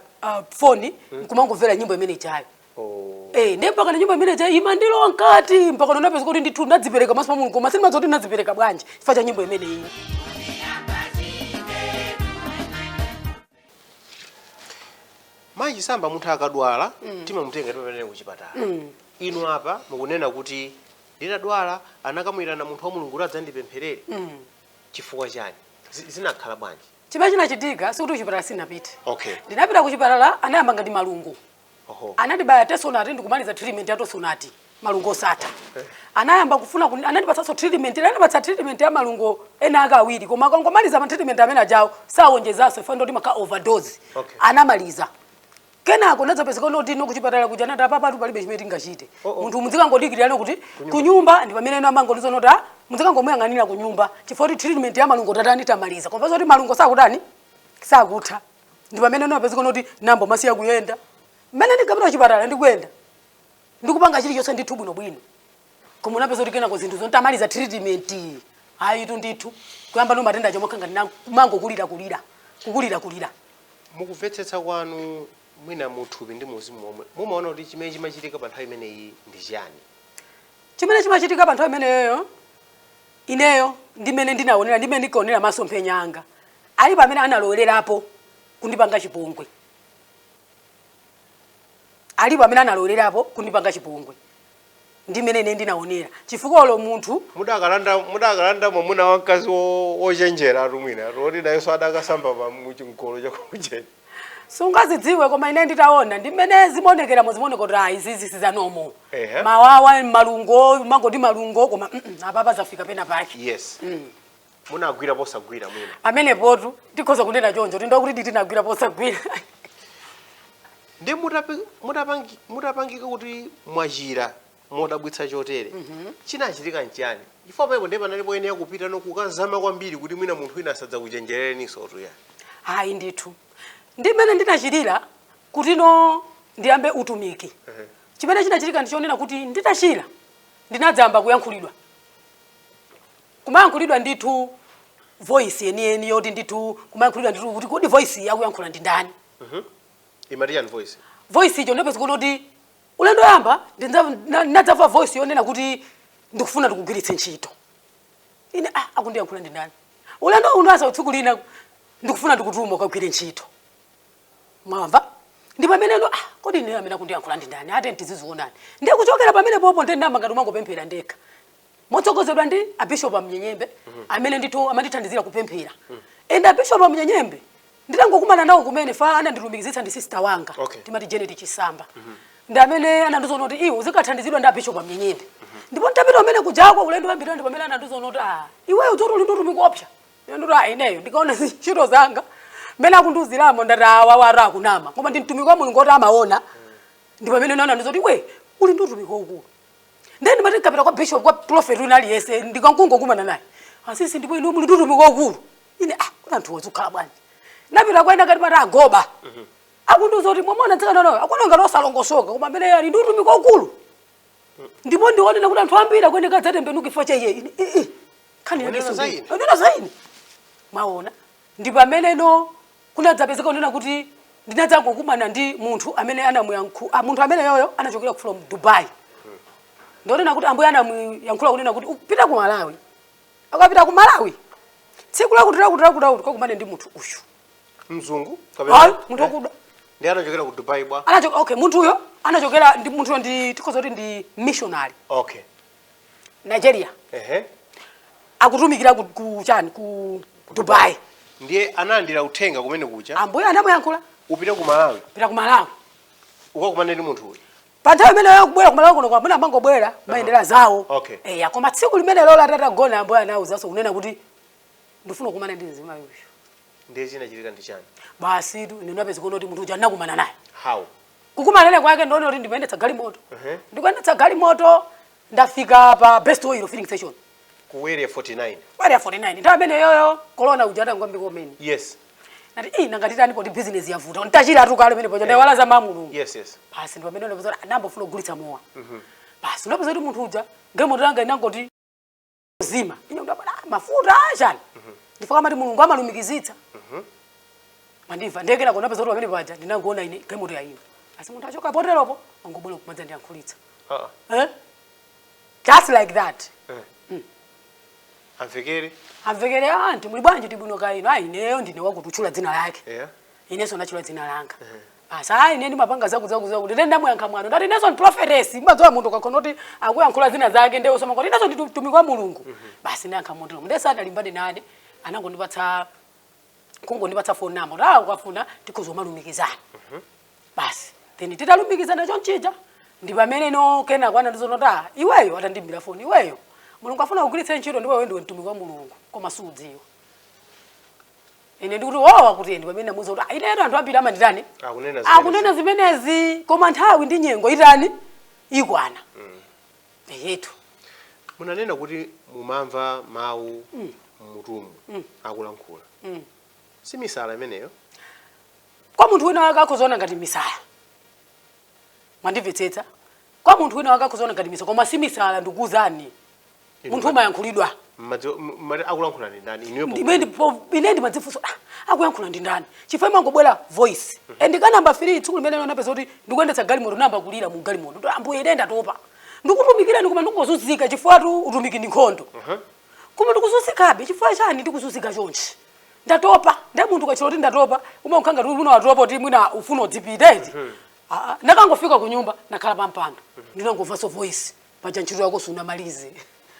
phone kumangomvera nyimbo imene ichayo. Oh. Ndiye mpaka nyimbo imene ichayo imandilo nkati mpaka unapeza kuti ndithu ndadzipereka maso pa Mulungu koma sindimazoti ndadzipereka bwanji chifukwa cha nyimbo imene iyi. Mayi Chisamba munthu akadwala timamutenga tipamene kuchipatala. Inu apa mukunena kuti ndinadwala anakamwirana munthu wa Mulungu adzandipempherere. Chifukwa chani? Zinakhala bwanji? Chimene chinachitika sikuti kuchipatala sinapite. Okay. Ndinapita kuchipatala anayamba ngati malungo. Oho. Anandibaya tesonati ndikumaliza treatment ya tosonati malungo osatha. Anayamba kufuna anandipatsa treatment, anandipatsa treatment ya malungo ena aka awiri koma akangomaliza ma treatment amene ajawo sawonjezaso ifo ndoti maka overdose. Okay. Anamaliza. Kenako ndadzapezeka kuti no kuchipatala kuja nanda papa palibe chimene tingachite. Munthu mudzikangodikirira kuti kunyumba ndi pamene ena amango ndizonota mudzikangomuyang'anira kunyumba chifukwa kuti treatment ya malungo tatani tamaliza. Koma zoti malungo sakutani sakutha. Ndi pamene ena apezeka kuti nambo masiya kuyenda. Mmene ndikapita kuchipatala ndikuyenda. Ndikupanga chilichonse ndithu bwino. Koma unapeza kuti kenako zinthu zontamaliza treatment. Hayi tu ndithu. Kuyamba no matenda chomwe khanga mango kulira. Mukumvetsetsa kwanu mwina muthupi ndi muzimu momwe mumaona kuti chimene chimachitika pa nthawi imeneyi ndi chiyani? Chimene chimachitika pa nthawi imeneyo ineyo ndimene ndinaonera ndimene ndikaonera masomphenya anga ali pamene analowelerapo kundipanga chipongwe. Ali pamene analowelerapo kundipanga chipongwe. Ndimene ine ndinaonera chifukwa lo munthu mudakalanda mwamuna wamkazi wochenjera rumwina roti nayo so adakasamba pa muchingolo chakujeni. Sungazidziwe koma ine nditaona ndimene zimonekera mozimoneko kuti izizi sizanomo. Ehe. Mawawa malungo mangoti malungo koma apapa zafika pena pake. Yes. Munagwira posagwira mwina. Amene potu tikhoza kunena chonjo tindokuti tinagwira posagwira. Ndi mutapangika kuti mwachira modabwitsa chotere. Chinachitika nchiyani? Chifukwa paipo ndipo panalipo ene yakupita nokukazama kwambiri kuti mwina munthu wina asadza kuchenjereni sotu ya. Hayi ndithu. Ndimene ndinachirira kuti no ndiyambe utumiki. Chimene chinachitika ndichonena kuti nditachira ndinadzamba kuyankhulidwa. Kumayankhulidwa ndithu voice yeniyeni yoti ndithu kumayankhulidwa ndithu kuti kodi voice yakuyankhula ndi ndani? Imarian voice. Voice icho ndipeza kuti ulendo yamba ndinadzava voice yonena kuti ndikufuna tikugwiritse ntchito. Ine akundiyankhula ndi ndani? Ulendo unaza utsiku lina ndikufuna ndikutuma ukagwire ntchito. Mwamva? Ndi pamene kodi ine amene akundiyankhula ndi ndani? Ate ntiziziwonani. Ndiye kuchokera pamene popo ndendamba ngati mangopemphera ndekha. Motsogozedwa ndi Bishop Mnyenyembe amene ndithu amandithandizira kupemphera. Enda Bishop Mnyenyembe nditangokumana nawo kumene fa anandilumikizitsa ndi sister wanga timati Janet Chisamba. Ndi amene anandizona kuti iwe uzikathandizidwa ndi Bishop Mnyenyembe. Ndipo ntapita amene kujako ulendo wambira ndi pamene anandizona kuti iwe udzoti uli ndotumiki opsa. Ndinoti ineyo ndikaona ntchito zanga mena akunduziramo ndati wara kunama koma ndi mtumiki wa Mulungu oti amaona. Ndi pamene naona ndizoti we uli ndotumiki okulu. Ndeni mati kapita kwa Bishop kwa Prophet unali yese ndikankungokumana naye. Asisi ndipo inu muli ndotumiki okulu. Ine kuna nthu wozukhala bwanji. Napita kwenda ngati mata agoba. Akunduza kuti mwamona tsikana nayo akunonga losalongosoka koma amene ali ndotumiki okulu. Ndipo ndione kuti anthu ambiri kwenda kadzatembenuka ifo cha iye. Khani yake zaini. Ndina zaini. Maona. Ndi pamene no kunadzapezeka kunena kuti ndinadzangokumana ndi munthu amene anamuyankhula munthu amene yoyo anachokera from Dubai. Ndionena kuti ambuye anamuyankhula kunena kuti upita ku Malawi. Akapita ku Malawi. Tsiku lakutira kwakumane ndi munthu uyu. Mzungu? Hayi, munthu okuda. Ndi anachokera ku Dubai bwa? Okay, munthu uyo anachokera ndi munthu ndi tikhoza kuti ndi missionary. Okay. Nigeria. Akutumikira ku chani ku Dubai. Ndiye analandira uthenga kumene kucha. Ambuye anamuyankhula. Upita ku Malawi. Pita ku Malawi. Ukakumane ndi munthu uyu. Panthawi imene yakubwera ku Malawi kuno kwa muna mangobwera maendera zawo. Okay. Koma tsiku limene lola tatagona ambuye anawuzaso kunena kuti ndifuna kukumana ndi mzimu uyu. Ndiye chinachitika ndi chani? Basi ndinapeza kuti munthu uja anakumana naye. How? Kukumana naye kwake ndione kuti ndimendetsa galimoto. Ndikuyendetsa galimoto ndafika pa Best Oil filling station. Ku area 49. Area 49. Nthawi imene yoyo corona uja atangombe komeni. Yes. Nati nangati poti business yavuta. Ntachira atukale pene poja ndawala za mamulungu. Yes. Basi ndi pamene ndapeza anambofuna kugulitsa mowa. Basi ndapeza kuti munthu uja galimoto yanga inangoti zima. Ine ndabona mafuta achani. Ndifika mati Mulungu amalumikizitsa. Mandiva ndekera kona pesa kuti pamene paja ndinangoona ine galimoto ya ine. Asi munthu achoka poteropo angobwera kumadza ndiyankhulitsa. Just like that. Amvekere anti muli bwanji tibwino ka ino ineyo ndine wakutchula dzina lake. Ineso ndachula dzina langa. Asa ine ndimapanga zakuzakuza kuti ndenda muyankha mwano ndati ineso ndi prophetess imadziwa munthu kakhono kuti akuyankhula dzina zake ndewo soma kuti ineso ndi mtumiki wa Mulungu. Basi ndayankha montero ndesana limbane nane anangondipatsa kungondipatsa phone number ukafuna tikhozomalumikizana. Basi then titalumikizana chonchija ndi pamene no kena kwana ndizonota iweyo atandimbira phone iweyo Mulungu afuna kugwiritsa ntchito ndipo wewe ndiwe mtumiki wa Mulungu koma sudziwa. Ine ndikuti kuti ndi pamene muzo kuti ineyo anthu ambiri amanditani akunena zimenezi koma nthawi ndi nyengo itani ikwana. Yetu munanena kuti mumamva mawu mmutumu akulankhula. Si misala imeneyo? Kwa munthu wina akakhozaona ngati misala. Mwandimvetsetsa? Kwa munthu wina akakhozaona ngati misala koma si misala ndikuwuzani. Munthu umayankhulidwa. Akulankhula ndi ndani? Ine ndimadzifunsa akuyankhula ndi ndani? Chifukwa mangobwera voice. Ndika number 3 tsiku limene unapeza kuti ndikuyendetsa galimoto namba kulira mu galimoto. Ambuye ine ndatopa. Ndikutumikira ndikuma ndikuzunzika chifukwa utumiki ndi nkhondo. Koma ndikuzunzikabe chifukwa chani ndikuzunzika chonchi. Ndatopa ndi munthu kachiloti ndatopa umakhanga kuti una watopa kuti mwina ufuna udzipitezi. Ndakangofika ku nyumba nakhala pampando ndinangomva so voice paja ntchito yako sunamalize.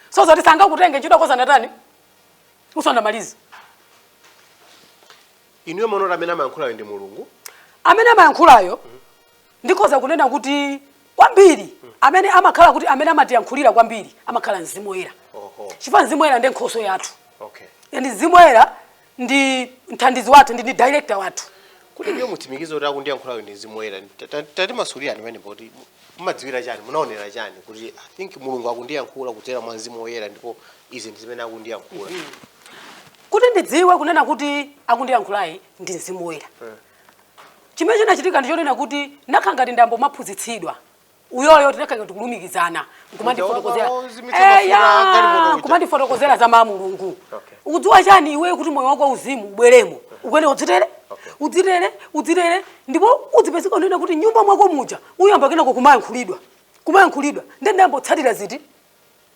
So zoti sanga kutenge ntchito yako sanatani usanamalize. Inuyo monora amene amayankhulayo ndi Mulungu? Amene amayankhulayo ndikhoza kunena kuti kwambiri amene amakhala kuti amene amatiyankhulira kwambiri amakhala Mzimu Woyera. Chifukwa Mzimu Woyera ndi nkhoso yathu. Ndi Mzimu Woyera ndi mthandizi wathu ndi director wathu. Kuti ndiyo mutimikizo kuti akundiyankhulayo ndi Mzimu Woyera tati masulira pamene poti mumadziwira chani munaonera chani kuti I think Mulungu akundiyankhula kudzera mwa Mzimu Woyera ndipo izi ndi zimene akundiyankhula. Kuti ndidziwe kunena kuti akundiyankhulayi ndi Mzimu Woyera. Chimene chinachitika ndichonena kuti nakhangati ndambo maphunzitsidwa uyoyo tinakanga tikulumikizana kumandifotokozera za mawu Mulungu. Ukudziwa chani iwe kuti moyo wako uzimu ubweremo ukwene udzitere ndipo udzipezeka unena kuti nyumba mwako muja uyamba kenako kumayankhulidwa ndendambo tsatira ziti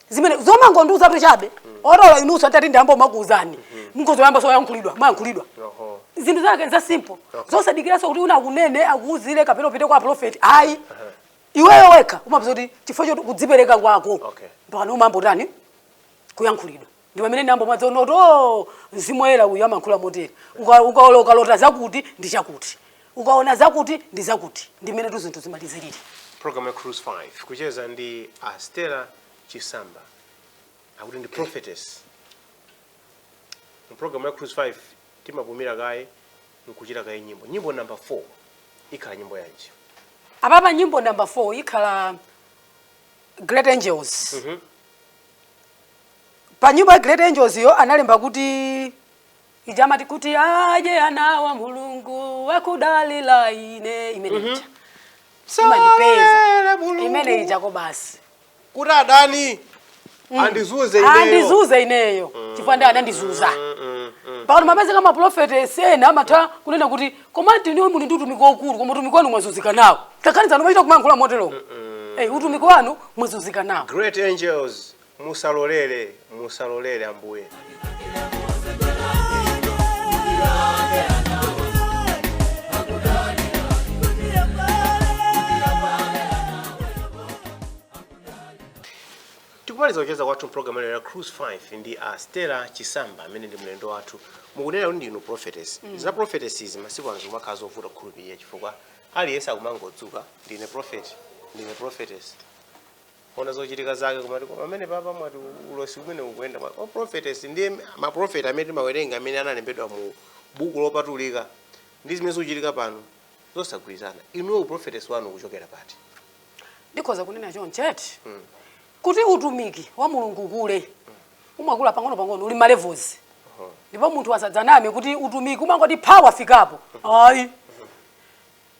zimene zomangonduza kuti chabe orola inuso atati ndambo makuuzani mngozoyamba soyankhulidwa mayankhulidwa zinthu zake za simple zosadikiraso kuti una kunene akuuzire kapena upite kwa prophet ayi iweyo weka umapeza kuti chifukwa choti kudzipereka kwako mpaka umambo tani kuyankhulidwa. Ndi pamene ndambo madzi onoto Mzimu Woyera uyu amankhula motere ukalota zakuti ndi chakuti ukaona zakuti ndi zakuti ndi mmene zinthu zimalizirira. Program ya Cruise 5 kucheza ndi Stella Chisamba akuti ndi Prophetess. Program ya Cruise 5 timapumira kaye nkuchita kaye nyimbo number 4 ikhala nyimbo yanji? Apapa nyimbo number 4 ikhala Great Angels. Pa nyimbo ya Great Angels yo analemba kuti ijamati kuti aje anawa Mulungu wakudalila ine imeneja. Imandipeza imene ijako basi kuti adani andizuze ineyo chifukwa ndi anandizuza. Pano mapeze kama prophetess ena amatha kunena kuti koma ndiniwe muli ndi utumiki waukulu koma utumiki wanu mwazunzika nawo. Takhaniza nomachita kumankhula motero. Utumiki wanu mwazunzika nawo. Great Angels musalolere Ambuye. Tikumaliza kucheza kwathu program ya Cruise 5 ndi Stella Chisamba amene ndi mlendo wathu. Mukunena kuti ndinu prophetess. Za prophetess masiku anzo makhala zovuta kukhulupirira chifukwa aliyense akumangodzuka ndine prophetess. Ona zochitika zake kumati amene papa mwati ulosi kumene ukuenda prophetess ndiye ma prophet amene mawerenga amene analembedwa mu buku lopatulika ndi zimene zochitika pano zosagwirizana. Inuwo prophetess wanu kuchokera pati? Ndikhoza kunena choncheti kuti utumiki wa Mulungu kule umakula pang'ono uli ma levels. Ndipo munthu asadzaname kuti utumiki umangoti power fikapo. Ayi.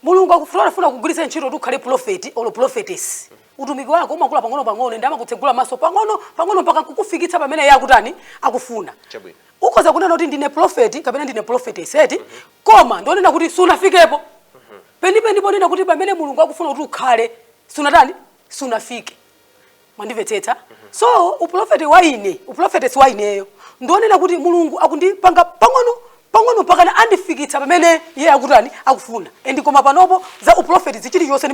Mulungu akufuna kugwiritsa ntchito kuti ukhale prophet or prophetess. Utumiki wako umakula pang'ono ndama kutsegula maso pang'ono mpaka kukufikitsa pamene yakutani akufuna. ukoza kunena kuti ndine prophet kapena ndine prophetess eti koma ndonena kuti sunafikepo penipe ponena kuti pamene mulungu akufuna kuti ukhale sunafike mwandimvetsetsa so uprofeti wa ine uprophetess wa ineyo ndonena kuti mulungu akundipanga pang'ono mpaka andifikitsa pamene iye akufuna and koma panopo za uprofeti zichili chonse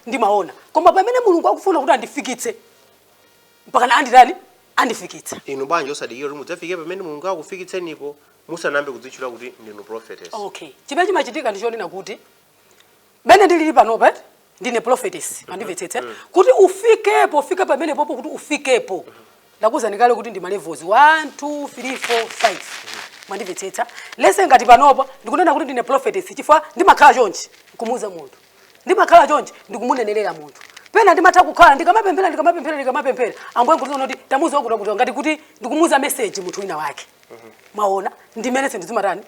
ndimaona koma pamene mulungu akufuna kuti andifikitse mpaka andifikitsa inu bwanji osadikira kuti mudzafike pamene mulungu akufikitsenipo musanambe kudzitchula kuti ndinu prophetess. Okay, chimene chimachitika ndichonena kuti bene ndilili panopo ndine prophetess mwandimvetsetsa kuti ufike pamene popo kuti ufikepo ndakuwuzani kale kuti ndi ma levels 1 2 3 4 5 mwandimvetsetsa lese ngati panopo ndikunena kuti ndine prophetess chifukwa ndimakhala chonchi kumuuza munthu ndimakhala chonchi ndikumunenelera munthu pena ndimatha kukhala ndikamapemphera ambuye ngutiona kuti tamuuza kuti ngati kuti ndikumuuza message munthu wina wake maona ndimene zinthu zimakhala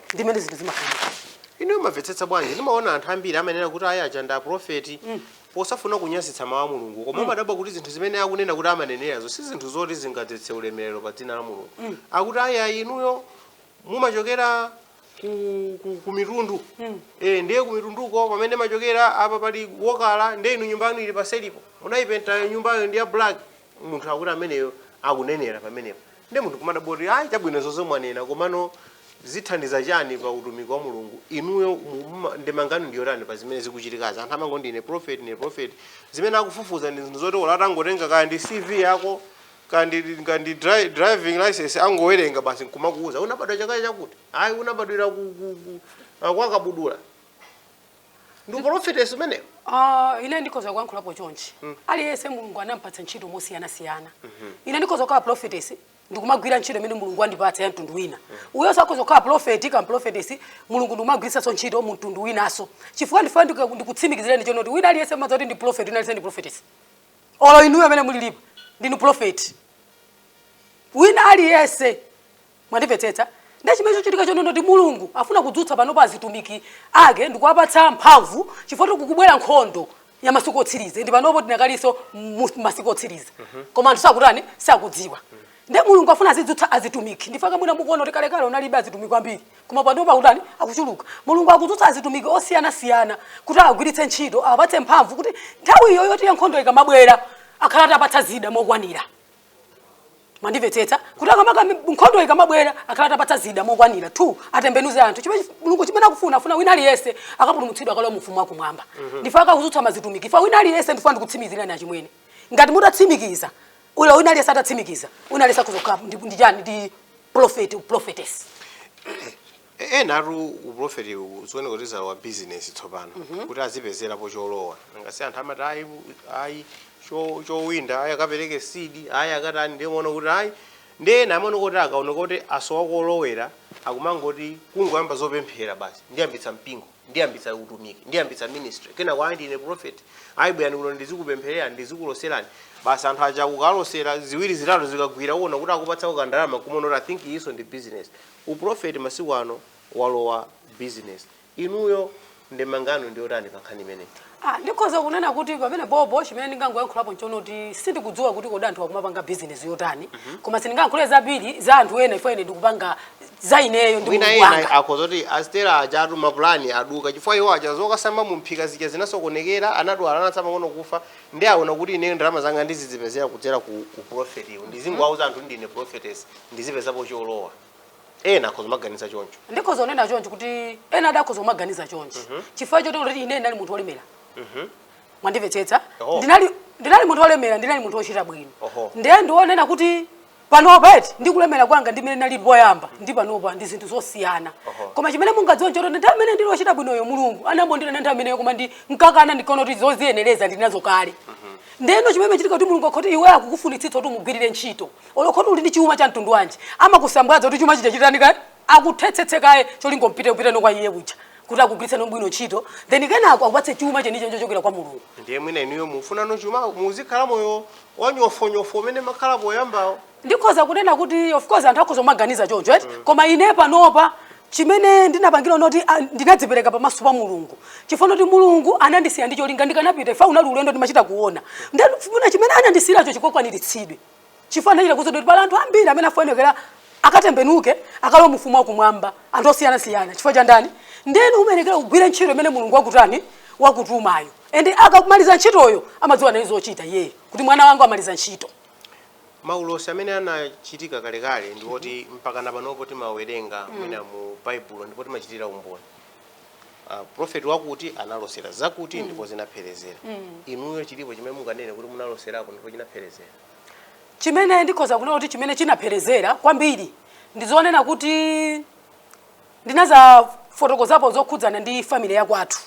inu mumvetsetsa bwanji ndimaona anthu ambiri amanena kuti aya achanda prophet posafuna kunyazitsa mawu a mulungu koma madabwa kuti zinthu zimene akunena kuti amanenerazo si zinthu zoti zingadzetse ulemerero pa dzina la mulungu akuti aya inuyo mumachokera ku mitundu ndiye ku mitunduko pamene machokera apa pali wokala ndiye inu nyumba yanu ili paselipo unayipenta nyumbayo ndi ya black munthu akuti ameneyo akunenera pamenepo ndiye munthu kumadaboti ayi chabwino zonse mwanena komano zithandiza chani pa utumiki wa mulungu inuyo ndemangano ndiyotani pa zimene zikuchitikazi anthu amango ndine prophet zimene akufufuza ndi zinthu zoti olatangotenga kaya ndi CV yako kandi driving license angowerenga basi nkumakuuza unabadwa chakaya chakuti ayi unabadwira kwakabudula ndi prophetess umeneyo. Ine ndikoza kuyankhulapo chonchi aliyense mulungu anampatsa ntchito mosiyana ine ndikoza kukhala prophetess ndikumagwira ntchito imene mulungu andipatsa ya mtundu wina uyo sakoza kukhala prophet kam prophetess mulungu ndikumagwiritsanso ntchito mu mtundu winaso chifukwa ndifuna ndikutsimikizireni chonoti wina aliyense madza kuti ndi prophet wina aliyense ndi prophetess olo inuyo amene mulilipo ndinu prophet wina aliyense mwandimvetsetsa ndi chimene chochitika chonena kuti mulungu afuna kudzutsa panopo azitumiki ake ndikuwapatsa mphamvu chifukwa kukubwera nkhondo ya masiku otsiriza ndi panopo tinakalinso masiku otsiriza koma anthu sakudziwa ndi mulungu afuna azidzutsa azitumiki ndifaka mwina mukuona kuti kalekale unalibe azitumiki kwambiri koma panopo akuchuluka mulungu akudzutsa azitumiki osiyana kuti agwiritse ntchito apatse mphamvu kuti nthawi iyo yoti ya nkhondo ikamabwera akhala apatsa zida mokwanira mwandimvetsetsa kuti akamaka nkhondo ikamabwera akhala apatsa zida mokwanira 2 atembenuze anthu chimene mulungu chimene afuna wina aliyense akapulumutsidwa akalowa mu ufumu wakumwamba ndifaka kudzutsa mazitumiki fa wina aliyense ndifuna ndikutsimikizirani achimwene ngati mutatsimikiza ule wina aliyense atatsimikiza wina aliyense akuzokhala ndi prophetess enatu uprofeti uzione kuti za wa business tsopano kuti azipezerapo cholowa ngasi anthu amati ayi chowinda ayi akapereke seed ayi akatani ndiye muona kuti ayi ndiye namaona kuti akaona kuti asowa kolowera akumangoti kungoyamba zopemphera basi ndiyambitsa mpingo ndiyambitsa utumiki ndiyambitsa ministry kena kwa ndine prophet ayi bwana kuno ndizikupempherera ndizikuloserani basi anthu aja kukalosera ziwiri zitatu zikagwira uona kuti akupatsa kandalama kumono kuti I think iso ndi business uprofeti masiku ano walowa business inuyo ndemangano ndiyotani pankhani imene ndikhoza kunena kuti pamene bobo chimene ndingangoyankhulapo nchonoti sindikudziwa kuti kodi anthu akumapanga business yotani koma sindingayankhule zabiri za anthu ena ifo ine ndikupanga za ineyo ndikuwanga akhozoti Stella ajatu mapulani aduka chifukwa iwo aja zokasamba mumphika zija zinasokonekera anadwala anatsama ngono kufa ndi aona kuti ine ndalama zanga ndizizipezera kudzera ku prophet iwo ndizingwauza anthu ndine prophetess ndizipezapo cholowa ena akhoza maganiza choncho ndikhoza kunena choncho kuti ena adakhoza kumaganiza choncho chifukwa choti kuti ine ndali munthu wolemera mwandimvetsetsa ndinali munthu wolemera ndinali munthu wochita bwino ndiye ndionena kuti panopa ndikulemera kwanga ndimene nali poyamba ndi panopa ndi zinthu zosiyana koma chimene mungadziwe nchoti ndi amene ndili wochita bwinoyo mulungu anambondira ndi ameneyo koma ndi nkakana ndikaona kuti zoziyenereza ndinazo kale ndeno chimene chitika kuti mulungu akhoti iwe akukufunitsitsa kuti umugwirire ntchito olokhoti uli ndi chuma cha mtundu wanji amakusambwaza kuti chuma chitachitani kale akuthetsetse kaye cholinga upite no kwa iye kuja kuti akugwiritsa bwino ntchito then kenako akupatse chuma chenicho chochokera kwa mulungu ndiye mwina inuyo mufuna no chuma muzikhala moyo wanyofonyofo umene makhala poyambawo ndikhoza kunena kuti of course anthu akhoza kumaganiza choncho koma ine panopa chimene ndinapangira noti ndinadzipereka pamaso pa mulungu chifukwa kuti mulungu anandisiya ndi cholinga ndikanapita ifa unali ulendo ndimachita kuona ndifuna chimene anandisiracho chikokwanitsidwe chifukwa ndachita kuzoti pala anthu ambiri amene afanekera akatembenuke akalo mfumu wakumwamba anthu osiyana chifukwa cha ndani ndeni umenekera kugwira ntchito imene mulungu wakutani wakutumayo ende akamaliza ntchitoyo amadziwa naye zochita yeye kuti mwana wangu amaliza ntchito. Maulosi amene anachitika kalekale ndi woti mpaka napanopo timawerenga mwina mu Baibulo ndipo timachitira umboni. Prophet wakuti analosera zakuti ndipo zinapherezera. Inuyo chilipo chimene munganene kuti munaloserapo ndipo chinapherezera. Chimene ndikhoza kunena kuti chimene chinapherezera kwambiri ndizonena kuti ndinaza fotokozapo zokhudzana ndi family yakwathu.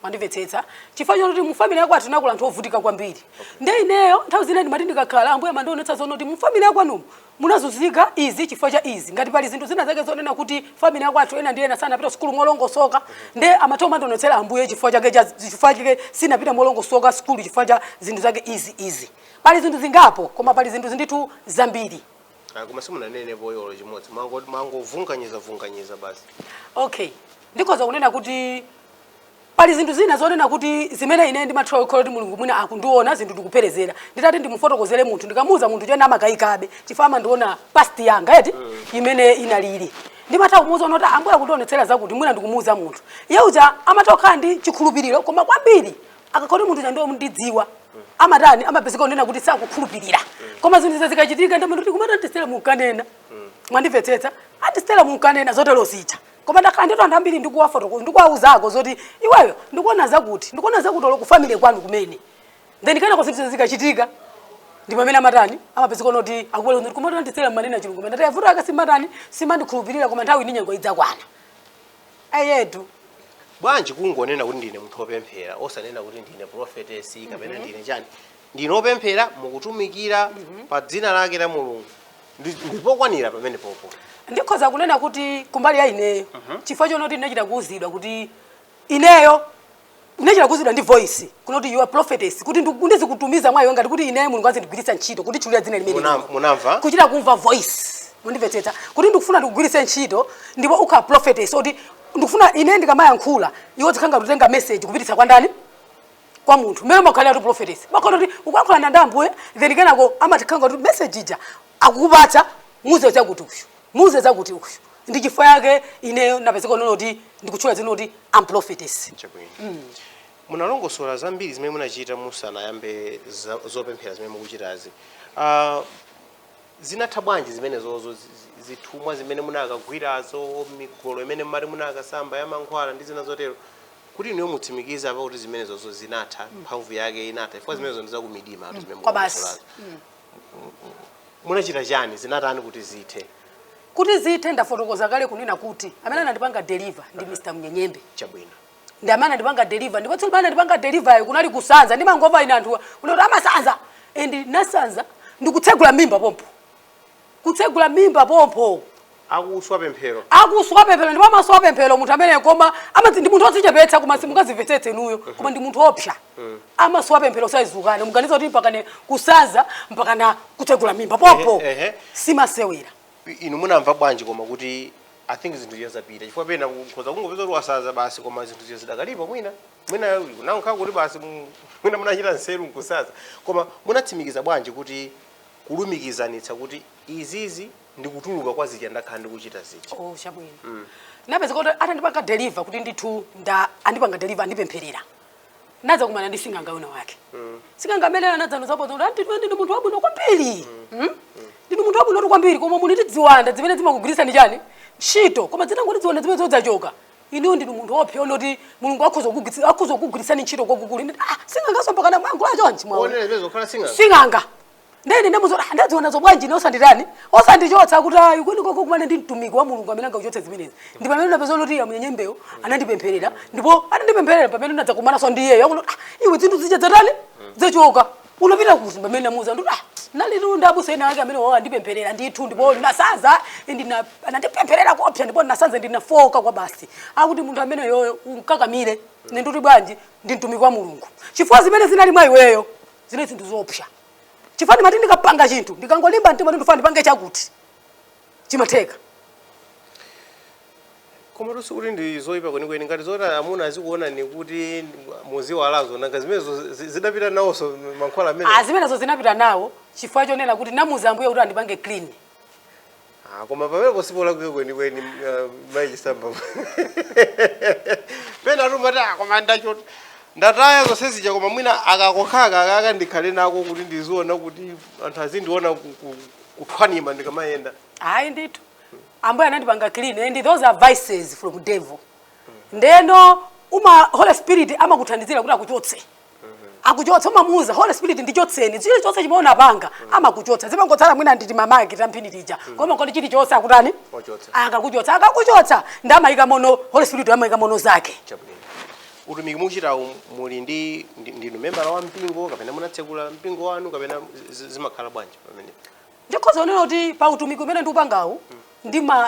Mandimvetsetsa chifukwa choti mu family yakwathu nakula anthu ovutika kwambiri. Nde ineyo nthawi zina ndimati ndikakhala ambuye mandionetsa zono kuti mu family yakwanumu munazuzika izi chifukwa cha izi ngati pali zinthu zina zake zonena kuti family yakwathu ena ndi ena sana apita skulu molongosoka nde amatoma ndionetsera ambuye chifukwa chake sinapita molongosoka skulu chifukwa cha zinthu zake izi pali zinthu zingapo koma pali zinthu zinditu zambiri. Koma simunanene boyolo chimodzi mangovunganyiza basi. Okay ndikhoza kunena kuti pali zinthu zina zonena kuti zimene ine ndimathawa kuti mulungu mwina akundiona zinthu ndikupherezera nditati ndimufotokozere munthu ndikamuza munthu chena amakayikabe chifukwa amandiona past yanga eti imene inalili ndimathawa kumuza kuti ambuye akundionetsera zakuti mwina ndikumuza munthu yeuja amatokhala ndi chikhulupiriro koma kwambiri akakhoti munthu chandiwo mundidziwa amatani amapezeka kunena kuti sakukhulupirira koma zinthu zikachitika ndamati kuti kumata Stella munkanena mwandimvetsetsa ati Stella munkanena zotero zita koma ndakhala ndito anthu ambiri ndikuwafotokoza ndikuwawuzako zoti iweyo ndikuona zakuti ku family kwanu kumene then kana zinthu zikachitika ndi pamene amatani amapezeka kuti akubwera kuti kumata Stella manena chilungu mene tayavuta akasimatani simandikhulupirira koma nthawi ine nyengo idzakwana ayetu bwanji kungonena kuti ndine munthu opemphera osanena kuti ndine prophetess kapena ndine chani ndine opemphera mukutumikira pa dzina lake la Mulungu ndipokwanira pamene popo. Ndikhoza kunena kuti kumbali ya ineyo chifukwa chonoti ndinachita kuuzidwa kuti ineyo ndinachita kuuzidwa ndi voice kunoti you are prophetess kuti ndizikutumiza mwayo ngati kuti ineyo Mulungu azindigwiritsa ntchito kuti chulira dzina limene munamva kuchita kumva voice mundimvetsetsa kuti ndikufuna ndikugwiritsa ntchito ndipo ukha prophetess kuti ndikufuna ine ndikamayankhula iwo zikhanga kutenga message kupititsa kwa ndani kwa munthu mmene makhalira tu prophetess bakhono kuti ukuyankhula na ndambuye then kenako amatikhanga kuti message ija akukupatsa muze zakuti uyu ndi chifukwa yake ineyo napezeka kuti ndikutchula dzina kuti am prophetess. Munalongosola zambiri zimene munachita musanayambe zopemphera zimene mukuchitazi. Zinatha bwanji zimene zozo zithumwa zimene munakagwirazo migolo imene mmati munakasamba ya mankhwala ndi zina zotero kuti niyo mutsimikiza apa kuti zimene zozo zinatha mphamvu yake inatha chifukwa zimene zo ndiza kumidima atu zimene munalongosolazo. Munachita chani zinatani kuti zithe? Kuti zithe ndafotokoza kale kunena kuti amene anandipanga deliver ndi Mr. Mnyenyembe. Chabwino. Ndi amene anandipanga deliver ndipo tsopano anandipanga deliver kunali kusanza ndi mangova ine anthu unoti amasanza and nasanza ndikutsegula mimba pompo. Kutsegula mimba pompo. Akuswa pemphero ndipo amaswa pemphero munthu amene koma ndi munthu odzichepetsa koma simukazimvetsetse nuyo koma ndi munthu opsa amaswa pemphero saizukane muganiza kuti mpakane kusanza mpakana kutsegula mimba pompo simasewera. Inu munamva bwanji koma kuti I think zinthu ziyazapita chifukwa pena kukhoza kungopeza kuti wasaza basi koma zinthu ziyazidakalipa mwina nankha kuti basi mwina munachita nseru nkusaza koma munatsimikiza bwanji kuti kulumikizanitsa kuti izizi ndikutuluka kwa zija ndakhala ndikuchita zija. Oh chabwino. Napeza kuti atandipanga deliver kuti ndithu andipanga deliver ndipempherera. Naza kumana ndi singanga una wake. Singanga amene anadzano zapo kuti ndi munthu wabwino kwambiri. Ndi munthu wabwino kwambiri koma muniti dziwanda zimene zimakugwirisa ndi chani? Ntchito koma zinangoti dziwanda zimene zodzachoka. Ine ndi munthu opsa onoti Mulungu akhoza kugwirisani ntchito kwakukulu. Singanga sompakana mwangu achonchi mwawo. Onene bezo khala singanga. Singanga. Ndene ndemuzora ndadziona zobwanji nosanditani osandichotsa kuti ayi kwini koko kumane ndi mtumiki wa Mulungu amene angachotse zimenezi ndi pamene napeza kuti ya Mnyenyembeyo anandipempherera ndipo anandipempherera pamene ndadza kumana so ndi iyeyo akuti iwe zinthu zija zatani zachoka unapita kuti pamene namuza ndi nali ndabusa ina wake amene wawa andipempherera ndithu ndipo nasaza anandipempherera kopsa ndipo nasanza ndinafoka kwa basi akuti munthu amene yoyo unkakamire nenduti bwanji ndi mtumiki wa Mulungu chifukwa zimene zinali mwa iweyo zine zinthu zopsa chifani mati ndikapanga chinthu ndikangolimba mtima ndifana ndipange chakuti chimatheka koma lusi kuti ndi zoyipa kwenikweni ngati zota amuna azikuona ni kuti muziwalazo nanga zimenezo zidapita nawonso mankhwala amene zimenezo zinapita nawo chifukwa chonena kuti namuza ambuye kuti andipange clean koma pamene posipola kweni Mayi Chisamba pena rumata koma ndacho ndataya zonse zija koma mwina akakokhala akaka ndikhale nako kuti ndiziona kuti anthu azindiona kuthwanima ndikamayenda. Hayi ndithu ambuye anandipanga clean and those are vices from devil. Ndeno Holy Spirit amakuthandizira kuti akuchotse. Akuchotsa umamuza Holy Spirit ndichotseni chili chonse chimaona panga amakuchotsa zimangotsala mwina nditi mamaki tamphinirija koma kodi chili chonse akutani akakuchotsa ndamayika mono Holy Spirit amayika mono zake. Utumiki muchita muli ndinu member wa mpingo kapena munatsekula mpingo wanu kapena zimakhala bwanji pamene? Ndikhoza onena kuti pa utumiki umene ndiupangawu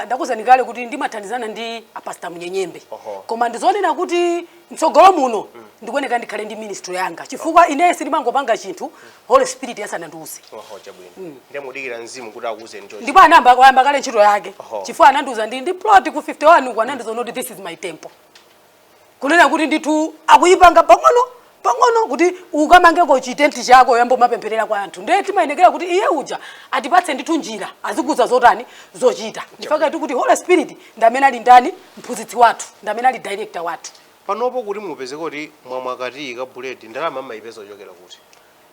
ndakuzani kale kuti ndimathandizana ndi apastor Munyenyembe. Koma ndizonena kuti mtsogolo muno ndikuoneka ndikhale ndi ministry yanga chifukwa ine sindimangopanga chinthu Holy Spirit yasanandiuze. Chabwino. Ndimudikira mzimu kuti akuze njoyi. Ndipo anayamba kale ntchito yake chifukwa anandiuza ndi plot ku 51 anandiuza kuti this is my temple. Kunena kuti ndithu akuyipanga pang'ono kuti ukamangeko chitenti chako yambo mapempherera kwa anthu ndiye timayenekera kuti iye uja atipatse ndithu njira azikuza zotani zochita ndifaka kuti Holy Spirit ndamene ali ndani mphunzitsi wathu ndamene ali director wathu. Panopo kuti mupeze kuti mwamwakati ka buledi ndalama mayipeza ochokera kuti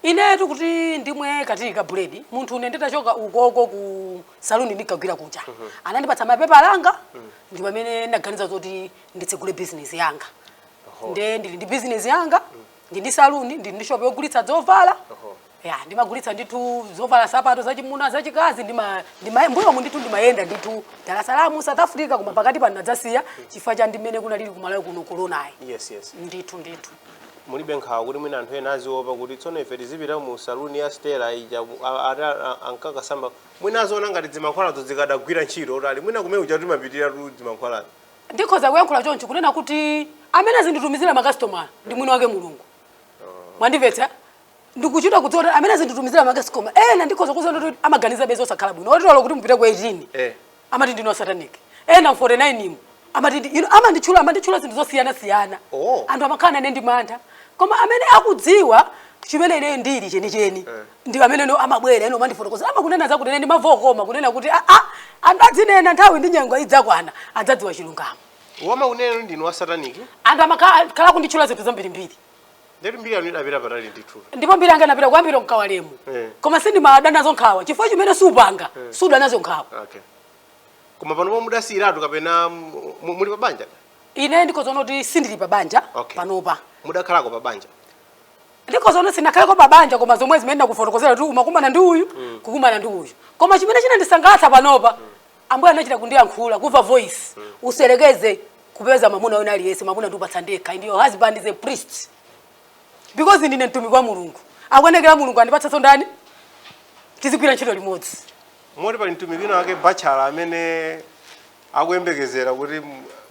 inetu kuti ndimwe kati ka buledi munthu une nditachoka ukoko ku saluni ndikagwira kuja anandipatsa mapepa langa ndi pamene ndaganiza kuti nditsegule business yanga. Ndili ndi business yanga ndi saluni ndi shop yogulitsa zovala ndimagulitsa ndithu zovala sapato zachimuna zachikazi mbuyo mu ndithu ndimayenda ndithu Dar es Salaam South Africa koma pakati pano nadzasiya chifukwa cha ndimene kunalili kumalayo kuno corona yes ndithu mulibe nkhawa kuti mwina anthu ena aziopa kuti tsono ife tizipita mu saluni ya Stella ija ankakasamba mwina azoona ngati zimankhwalazo zikadagwira ntchito utali mwina kumene uja timapitira tu zimankhwalazo. Ndikhoza kuyankhula chonchi kunena kuti amene zinditumizira makastomala ndi mwini wake Mulungu. Mwandimvetsa ndikuchita kudzora amene zinditumizira makastomala ena ndikhoza kuzona kuti amaganiza bezo sakhala bwino otolo kuti mupite ku 18 amati ndino satanic ena 49 imo amati amanditchula zinthu zosiyana anthu amakhala nane ndi mantha koma amene akudziwa chimene ine ndili chenicheni ndi amene no amabwera eno mandifotokoza amakunena za kuti ndi mavokoma kunena kuti andadzinena nthawi ndi nyengo idzakwana adzadziwa chilungamo. Wama unene ndinu wa satanic anthu amakhala kunditchula zinthu zambirimbiri ndeti mbiri anu idapita patali ndithu ndipo mbiri anga inapita kuyambira mkawalemu koma sindimada nazo nkhawa chifukwa chimene supanga suda nazo nkhawa. Koma panopo mudasiyiratu kapena muli pabanja? Ine ndikhoza kuti sindili pabanja panopa. Mudakhalako pabanja? Ndikhoza sinakhaleko pabanja koma zomwe zimene ndakufotokozera kuti umakumana ndi uyu kukumana ndi uyu koma chimene chinandisangalatsa panopa ambuye anachita kundiyankhula kuva voice userekeze kupeza mamuna wena aliyese mamuna ndupatsa ndekha and your husband is a priest because ndine mtumiki wa Mulungu akuonekera Mulungu andipatsa ndani tizigwira ntchito limodzi. Moti pali mtumiki wake bachala amene akuyembekezera kuti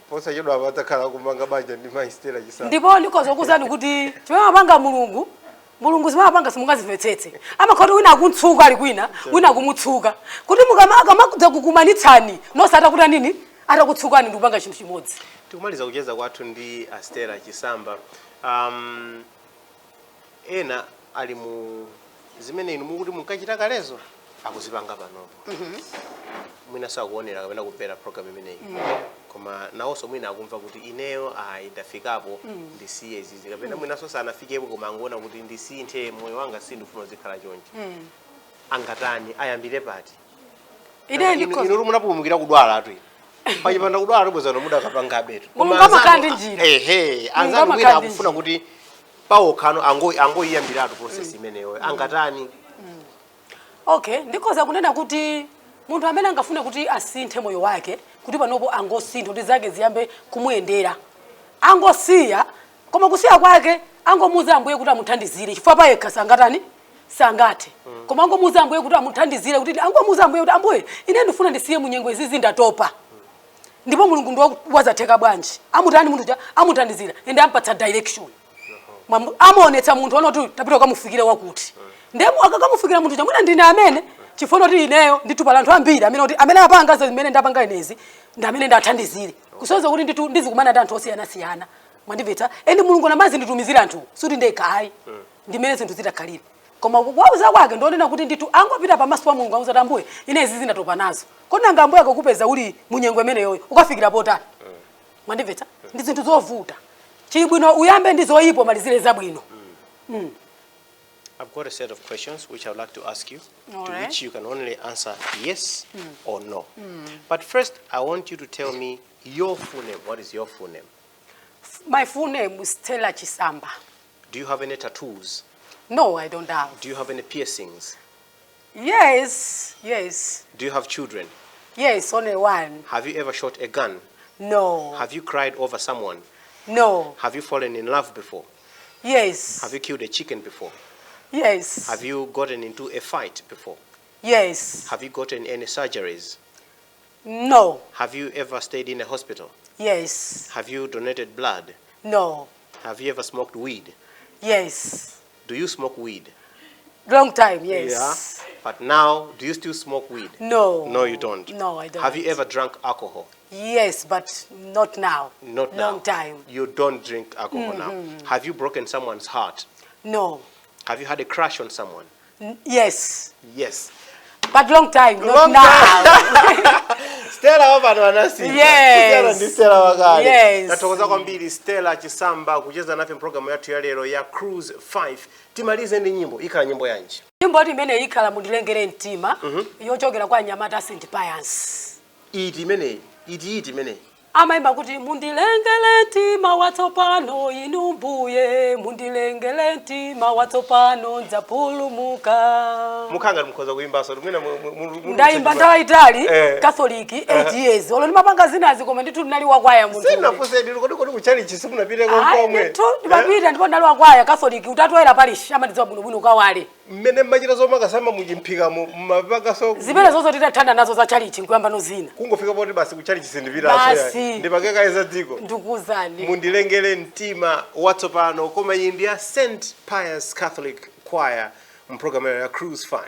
posachedwa apatakhala kumanga banja ndi Mayi Stella Chisamba. Ndipo ndikhoza kuzani kuti chimene amapanga Mulungu zimapanga simungazimvetsetse amakhoti wina akuntsuka ali kwina wina akumutsuka kuti mukamakudza kukumanitsani nosata kuti nini atakutsukani ndikupanga chinthu chimodzi. Tikumaliza kucheza kwathu ndi Stella Chisamba ena ali mu zimene inu mukuti munkachita kalezo akuzipanga panopo mwina sakuonera kapena kupera program imeneyi koma nawonso mwina akumva kuti ineyo ndafikapo ndisiye izizi kapena mwinanso sanafikepo koma angoona kuti ndisinthe moyo wanga sindifuna zikhala chonchi angatani ayambire pati? Inu munapumukira kudwala atu pachipanda kudwala tubwezano mudakapanga betu koma amakandi njira anzanu mwina akufuna kuti pawokhano angoyiyambiratu process imeneyo angatani? Okay ndikhoza kunena kuti munthu amene angafuna kuti asinthe moyo wake kuti panopo angosintha kuti zake ziyambe kumuyendera angosiya koma kusiya kwake angomuza ambuye kuti amuthandizire chifukwa payekha sangathe koma angomuza ambuye kuti amuthandizire kuti angomuza ambuye kuti ambuye ine ndifuna ndisiye munyengo izizi ndatopa ndipo Mulungu ndiwo wazatheka bwanji amutani munthu amuthandizira ende ampatsa direction amuonetsa munthu onoti tapita kamufikire wakuti ndemo akakamufikira munthu chamwina ndine amene chifukwa kuti ineyo nditupala anthu ambiri amene apanga zimene ndapanga inezi ndi amene ndathandizire kusoza kuti ndizikumana ndi anthu osiyana mwandimvetsa ende Mulungu namazi nditumizira anthu suti ndekha ayi ndimene zinthu zitakhalira koma kuwauza kwake ndonena kuti ndithu angopita pamaso pa Mulungu auza tambuye ine izi zinatopa nazo kodi ngambuye akakupeza uli munyengo imene yoyo ukafikira potani mwandimvetsa ndi zinthu zovuta chibwino uyambe ndi zoyipa malizire zabwino. I've got a set of questions which I would like to ask you, All to right. which you can only answer yes or no. But first, I want you to tell me your full name. What is your full name? My full name is Stella Chisamba. Do you have any tattoos? No, I don't have. Do you have any piercings? Yes. Do you have children? Yes, only one. Have you ever shot a gun? No. Have you cried over someone? No. Have you fallen in love before? Yes. Have you killed a chicken before? Yes. Have you gotten into a fight before? Yes. Have you gotten any surgeries? No. Have you ever stayed in a hospital? Yes. Have you donated blood? No. Have you ever smoked weed? Yes. Do you smoke weed? Long time, yes. Yeah. But now, do you still smoke weed? No. No, you don't. No, I don't. Have you ever drunk alcohol? Yes, but not now. Not now. Long time. You don't drink alcohol now. Have you broken someone's heart? No. Have you had a crush on someone? Yes. Yes. But long time, not Long now. Stella hapa ndo anasi. Yes. Stella ndi Stella wakale. Yes. Natokoza kwambiri Stella Chisamba kucheza nafe programu yathu ya lero ya Cruise 5. Timalize ndi nyimbo, ikhala nyimbo yanji. Nyimbo imene ikhala mundilengere mtima, yochokera kwa Nyamata St. Pius. Iti imene. Amaimba kuti mundilengele mtima watsopano inu mbuye mundilengele mtima watsopano ndzapulumuka. Mukhanga mukhoza kuimba so mwina ndaimba ndawayitali Catholic 8 years olo ndimapanga zinazi koma ndithu ndinali wakwaya munthu sina fuse ndilo kodi kuchalichi simunapite komwe ndithu ndimapita ndipo ndali wakwaya Catholic utatoera parish amadidziwa bwinobwino kawale mmene mmachita zomakasamba mujimphika mumapanga so zimene zozo titathanda nazo za chalichi nkuyamba nozina kungofika poti basi kuchalichi sindipita basi ndipakeka iza dziko ndikuzani mundilengele mtima watsopano koma iyi ndi ya St. Pius Catholic Choir mprogramu ya Cruise 5.